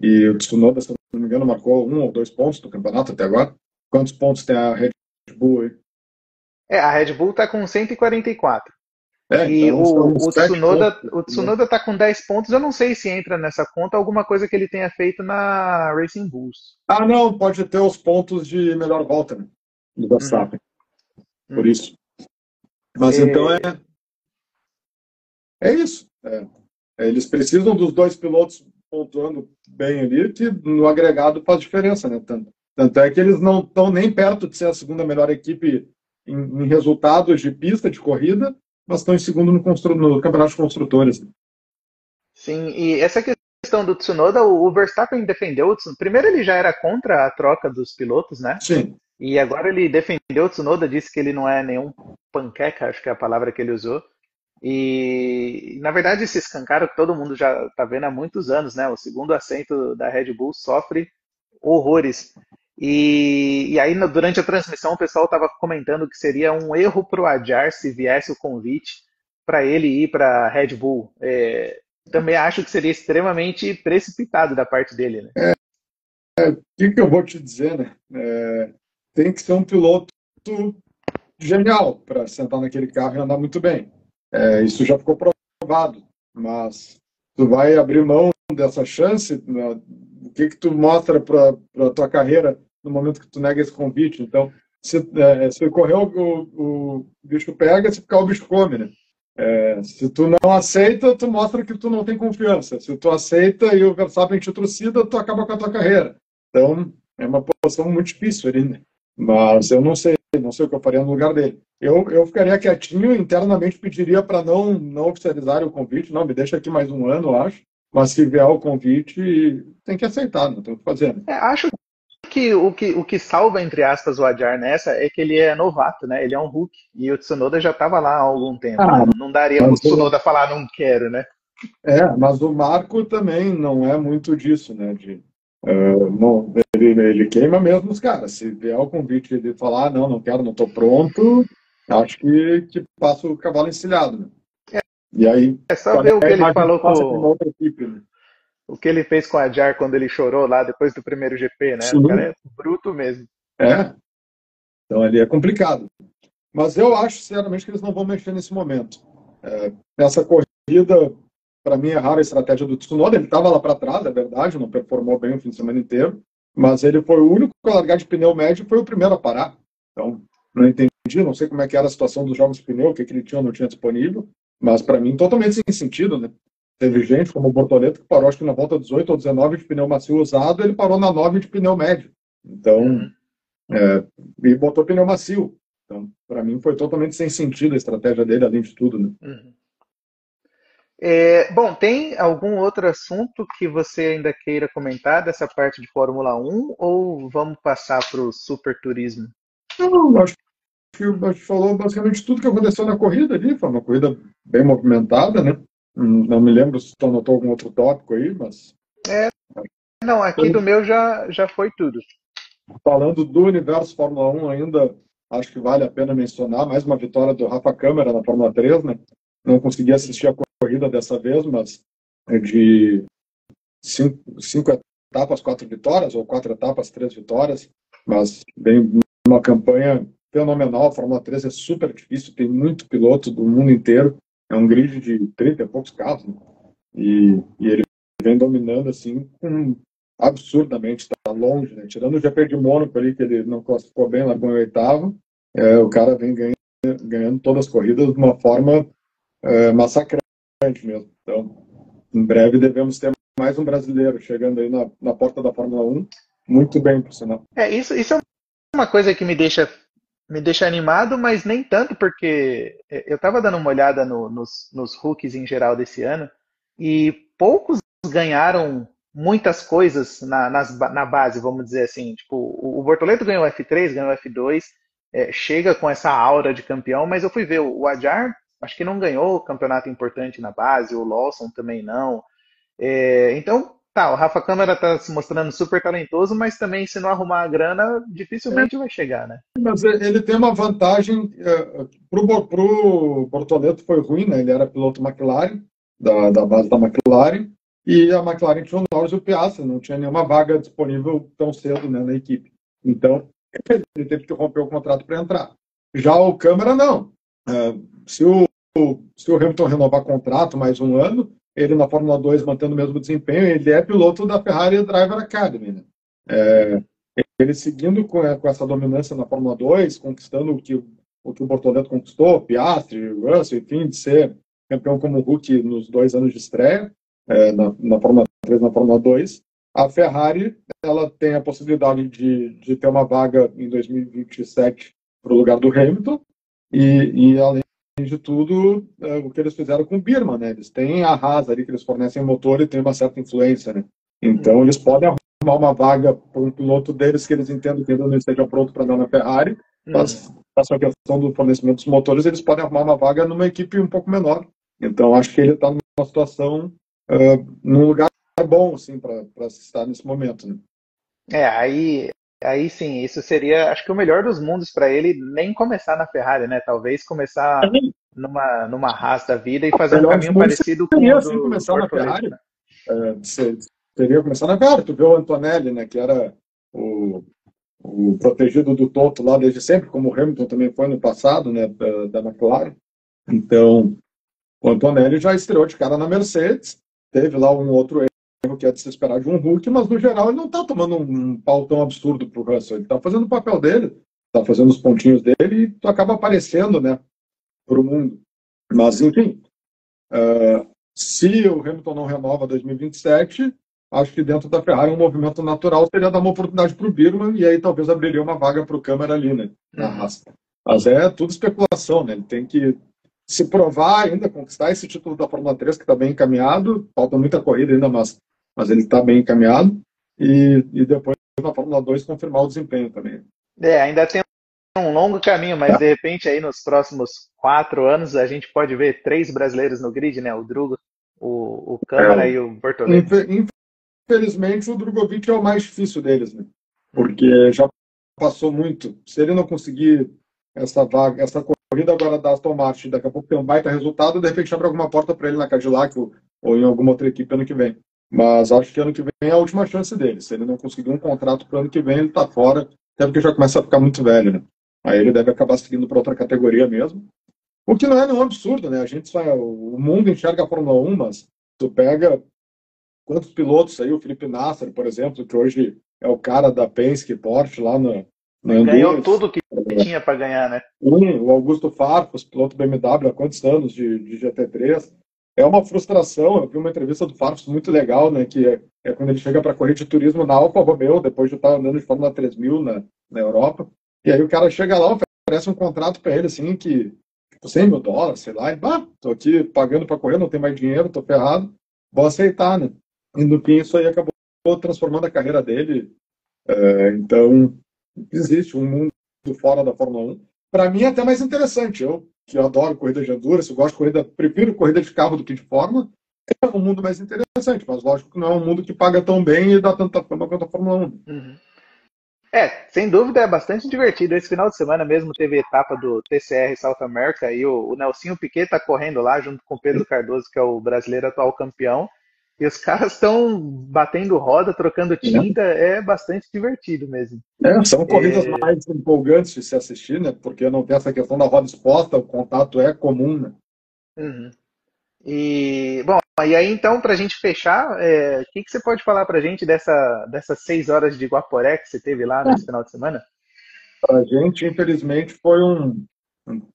e o Tsunoda, se não me engano, marcou 1 ou 2 pontos no campeonato até agora. Quantos pontos tem a Red Bull aí? A Red Bull está com 144. E Então são o 7 pontos. Tsunoda tá com 10 pontos. Eu não sei se entra nessa conta alguma coisa que ele tenha feito na Racing Bulls. Ah, não, pode ter os pontos de melhor volta, né, do Uhum, Verstappen, por uhum. isso. Mas então é isso. Eles precisam dos dois pilotos pontuando bem ali, que no agregado faz diferença, né? Tanto é que eles não estão nem perto de ser a segunda melhor equipe em resultados de pista, de corrida, mas estão em segundo no Campeonato de Construtores. Sim, e essa questão do Tsunoda, o Verstappen defendeu o Tsunoda. Primeiro ele já era contra a troca dos pilotos, né? Sim. E agora ele defendeu o Tsunoda, disse que ele não é nenhum panqueca, acho que é a palavra que ele usou. E na verdade esse escancaro que todo mundo já está vendo há muitos anos, né? O segundo assento da Red Bull sofre horrores. E aí durante a transmissão o pessoal estava comentando que seria um erro para o Adjar se viesse o convite para ele ir para a Red Bull. Também acho que seria extremamente precipitado da parte dele, né? O que eu vou te dizer, né? Tem que ser um piloto genial para sentar naquele carro e andar muito bem. Isso já ficou provado, mas tu vai abrir mão dessa chance? Né? O que tu mostra para a tua carreira no momento que tu nega esse convite? Então, se correr o bicho pega, se ficar o bicho come, né? Se tu não aceita, tu mostra que tu não tem confiança. Se tu aceita e o Verstappen te trucida, tu acaba com a tua carreira. Então, é uma posição muito difícil ali, né? Mas eu não sei o que eu faria no lugar dele. Eu ficaria quietinho, internamente pediria para não oficializar o convite. Não, me deixa aqui mais um ano, eu acho. Mas se vier o convite, tem que aceitar, não tem o que fazer, né? Acho que o que salva, entre aspas, o Adjar nessa é que ele é novato, né? Ele é um Hulk. E o Tsunoda já estava lá há algum tempo. Ah, Não daria pro mas, Tsunoda falar não quero, né? mas o Marco também não é muito disso, né? Não, ele queima mesmo os caras. Se vier o convite de falar, não quero, não estou pronto, acho que passa o cavalo encilhado, né? E aí, É só qual ver o é que a ele imagem que falou passa para uma com outra equipe, né? o que ele fez com o Adjar quando ele chorou lá depois do primeiro GP, né? O cara Sim, é bruto mesmo. é. Então ali é complicado. Mas eu acho, sinceramente, que eles não vão mexer nesse momento. Essa corrida, para mim, é rara a estratégia do Tsunoda. Ele estava lá para trás, é verdade, não performou bem o fim de semana inteiro, mas ele foi o único a largar de pneu médio e foi o primeiro a parar. Então, não entendi, não sei como é que era a situação dos jogos de pneu, o que ele tinha ou não tinha disponível, mas para mim, totalmente sem sentido, né? Teve gente, como o Bortoleto, que parou, acho que na volta 18 ou 19 de pneu macio usado, ele parou na 9 de pneu médio. Então, Uhum, e botou pneu macio. Então, para mim, foi totalmente sem sentido a estratégia dele, além de tudo, né? uhum. Bom, tem algum outro assunto que você ainda queira comentar dessa parte de Fórmula Um ou vamos passar para o super turismo? Não, acho que a gente falou basicamente tudo que aconteceu na corrida ali. Foi uma corrida bem movimentada, né? Não me lembro se tu anotou algum outro tópico aí, mas Não, aqui do meu já foi tudo. falando do universo Fórmula 1 ainda, acho que vale a pena mencionar mais uma vitória do Rafa Câmara na Fórmula 3, né? Não consegui assistir a corrida dessa vez, mas é de cinco etapas, 4 vitórias, ou 4 etapas, 3 vitórias, mas bem uma campanha fenomenal. A Fórmula 3 é super difícil, tem muito piloto do mundo inteiro, é um grid de 30 e poucos carros, né? E ele vem dominando assim absurdamente, está longe, né? Tirando o GP de Mônaco ali, que ele não classificou bem, largou em oitavo, o cara vem ganhando todas as corridas de uma forma massacrante mesmo. Então, em breve devemos ter mais um brasileiro chegando aí na porta da Fórmula 1, muito bem, por sinal. Isso é uma coisa que me deixa animado, mas nem tanto, porque eu estava dando uma olhada nos rookies em geral desse ano e poucos ganharam muitas coisas na base, vamos dizer assim. Tipo, o Bortoleto ganhou o F3, ganhou o F2, chega com essa aura de campeão, mas eu fui ver o Adjar, acho que não ganhou campeonato importante na base, o Lawson também não. Então, Tá, o Rafa Câmara tá se mostrando super talentoso, mas também se não arrumar a grana, dificilmente vai chegar, né? Mas ele tem uma vantagem. Pro Bortoleto foi ruim, né? Ele era piloto McLaren, da base da McLaren, e a McLaren tinha o Norris e o Piastri, não tinha nenhuma vaga disponível tão cedo, né, na equipe. Então, ele teve que romper o contrato para entrar. Já o Câmara, não. Se o Hamilton renovar contrato mais um ano, ele na Fórmula 2 mantendo o mesmo desempenho, ele é piloto da Ferrari Driver Academy, né? Ele seguindo com essa dominância na Fórmula 2, conquistando o que o Bortoleto conquistou, Piastri, Russell, enfim, de ser campeão como Hulk nos 2 anos de estreia, na Fórmula 3 na Fórmula 2, a Ferrari ela tem a possibilidade de ter uma vaga em 2027 para o lugar do Hamilton, e além de tudo, o que eles fizeram com o Birman, né? Eles têm a Haas ali, que eles fornecem motor e tem uma certa influência, né? Então, eles podem arrumar uma vaga para um piloto deles que eles entendem que ainda não esteja pronto para andar na Ferrari, mas essa questão do fornecimento dos motores, eles podem arrumar uma vaga numa equipe um pouco menor. Então, acho que ele está numa situação, num lugar bom, assim, para se estar nesse momento, né? Aí sim, isso seria, acho que o melhor dos mundos para ele nem começar na Ferrari, né? Talvez começar numa Haas da vida e fazer um Melhor dos caminho mundos parecido com seria o assim do começar na Bortoleto, Ferrari. né? Seria começar na Ferrari. Tu vê o Antonelli, né, que era o protegido do Toto lá desde sempre, como o Hamilton também foi no passado, né, da McLaren. Então, o Antonelli já estreou de cara na Mercedes, teve lá um outro erro que é de se esperar de um Hulk, mas no geral ele não está tomando um pau tão absurdo pro Russell, ele está fazendo o papel dele, está fazendo os pontinhos dele e acaba aparecendo, né, pro mundo. Mas, enfim, se o Hamilton não renova 2027, acho que dentro da Ferrari um movimento natural seria dar uma oportunidade para o Birman e aí talvez abriria uma vaga para o Câmara ali, né, na Haas. Mas é tudo especulação, né? Ele tem que se provar ainda, conquistar esse título da Fórmula 3 que está bem encaminhado, falta muita corrida ainda, mas ele está bem encaminhado, e depois na Fórmula 2 confirmar o desempenho também. Ainda tem um longo caminho, mas de repente aí nos próximos 4 anos a gente pode ver 3 brasileiros no grid, né? O Drugo, o Câmara e o Bortoleto. Infelizmente o Drogovic é o mais difícil deles, né? Porque já passou muito. Se ele não conseguir essa vaga, essa corrida agora da Aston Martin, daqui a pouco tem um baita resultado, de repente abre alguma porta para ele na Cadillac ou em alguma outra equipe ano que vem. Mas acho que ano que vem é a última chance dele. Se ele não conseguir um contrato para ano que vem, ele está fora, até porque já começa a ficar muito velho, né? Aí ele deve acabar seguindo para outra categoria mesmo. O que não é nenhum absurdo, né? O mundo enxerga a Fórmula 1, mas tu pega quantos pilotos aí, o Felipe Nasser, por exemplo, que hoje é o cara da Penske Porsche lá no Ganhou Honduras. tudo que tinha para ganhar, né? O Augusto Farfus, piloto BMW há quantos anos de GT3. É uma frustração. Eu vi uma entrevista do Farfus muito legal, né? Que é quando ele chega para correr de turismo na Alfa Romeo, depois de estar andando de Fórmula 3000 na Europa. E aí o cara chega lá, oferece um contrato para ele, assim, que tipo, $100 mil, sei lá. E, tô aqui pagando para correr, não tenho mais dinheiro, tô ferrado. Vou aceitar, né? E no fim isso aí acabou transformando a carreira dele. Então, existe um mundo fora da Fórmula 1. Para mim é até mais interessante. Eu, que adoro corrida de endurance, eu gosto de corrida, prefiro corrida de carro do que de Fórmula, é um mundo mais interessante, mas lógico que não é um mundo que paga tão bem e dá tanta fama quanto a Fórmula 1. Sem dúvida é bastante divertido. Esse final de semana mesmo teve etapa do TCR South America e o Nelsinho Piquet está correndo lá junto com o Pedro Cardoso, que é o brasileiro atual campeão. E os caras estão batendo roda, trocando tinta, é bastante divertido mesmo. São corridas mais empolgantes de se assistir, né? Porque não tem essa questão da roda exposta, o contato é comum, né? Bom, e aí então, para a gente fechar, o que você pode falar para a gente dessas 6 horas de Guaporé que você teve lá nesse final de semana? Para a gente, infelizmente, foi um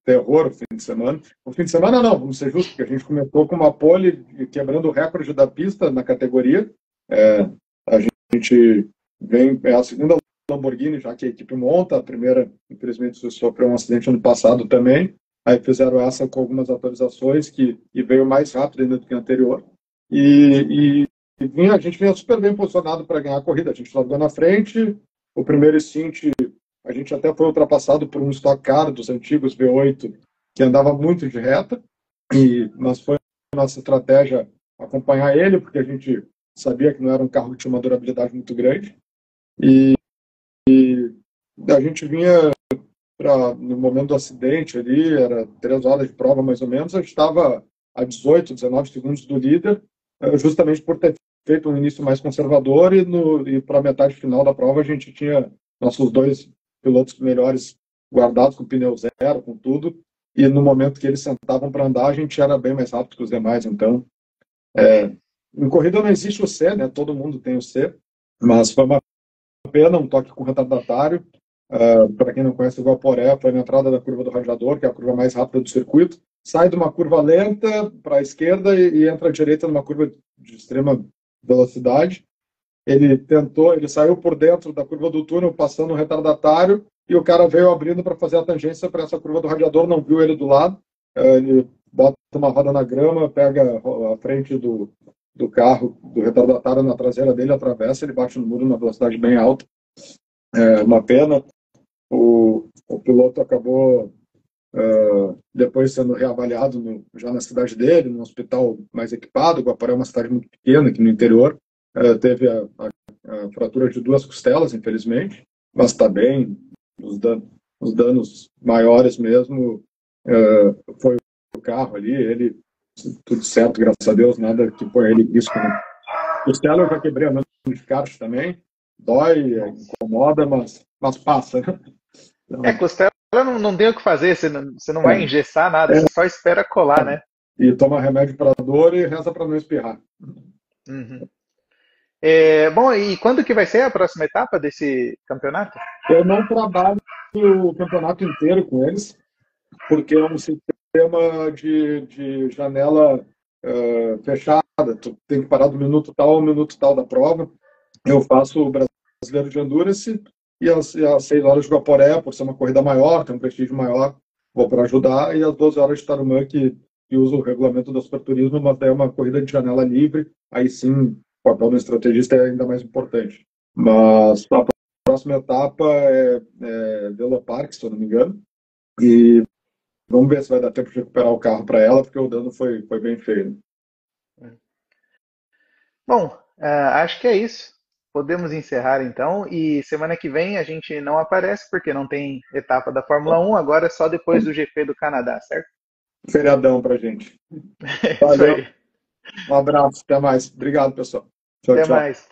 terror o fim de semana. O fim de semana não, vamos ser justos, porque a gente começou com uma pole quebrando o recorde da pista na categoria. A gente vem, é a segunda Lamborghini, já que a equipe monta, a primeira, infelizmente, sofreu um acidente ano passado também. Aí fizeram essa com algumas atualizações e veio mais rápido ainda do que a anterior. A gente vinha super bem posicionado para ganhar a corrida. A gente largou na frente, o primeiro stint a gente até foi ultrapassado por um Stock Car dos antigos V8 que andava muito de reta, mas foi a nossa estratégia acompanhar ele, porque a gente sabia que não era um carro que tinha uma durabilidade muito grande. E a gente vinha no momento do acidente ali, era 3 horas de prova mais ou menos, a gente estava a 18, 19 segundos do líder, justamente por ter feito um início mais conservador e para a metade final da prova a gente tinha nossos 2 pilotos melhores guardados com pneu zero, com tudo, e no momento que eles sentavam para andar a gente era bem mais rápido que os demais, então em corrida não existe o C, né? Todo mundo tem o C, mas foi uma pena, um toque com retardatário. Para quem não conhece o Guaporé, foi na entrada da curva do Rajador, que é a curva mais rápida do circuito. Sai de uma curva lenta para a esquerda e entra à direita numa curva de extrema velocidade. Ele saiu por dentro da curva do túnel, passando o retardatário, e o cara veio abrindo para fazer a tangência para essa curva do radiador, não viu ele do lado. Ele bota uma roda na grama, pega a frente do carro, do retardatário na traseira dele, atravessa, ele bate no muro na velocidade bem alta. Uma pena. O piloto acabou depois sendo reavaliado já na cidade dele, num hospital mais equipado. Guaporé é uma cidade muito pequena aqui no interior. Teve a fratura de 2 costelas, infelizmente, mas está bem. Os danos maiores mesmo foi o carro ali, ele tudo certo, graças a Deus, nada que põe ele em risco. Né? Costela eu já quebrei a mão de kart também, dói, incomoda, mas passa. Né? Então, Costela não tem o que fazer, você não vai engessar nada, você só espera colar, né? E toma remédio para dor e reza para não espirrar. Uhum. Bom, e quando que vai ser a próxima etapa desse campeonato? Eu não trabalho o campeonato inteiro com eles, porque é um sistema de janela fechada. Tu tem que parar do minuto tal ao minuto tal da prova. Eu faço o Brasileiro de Endurance e às 6 horas de Guaporé, por ser uma corrida maior, tem um prestígio maior, vou para ajudar, e às 12 horas de Tarumã, que usa o regulamento do Superturismo, mas daí é uma corrida de janela livre, aí sim o papel do estrategista é ainda mais importante. Mas a próxima etapa é Velopark, se eu não me engano, e vamos ver se vai dar tempo de recuperar o carro para ela, porque o dano foi bem feio. Bom, acho que é isso. Podemos encerrar então. E semana que vem a gente não aparece porque não tem etapa da Fórmula 1, agora é só depois do GP do Canadá, certo? Feriadão pra gente. É isso Valeu, aí. um abraço, até mais. Obrigado, pessoal. Tchau, Até tchau. mais.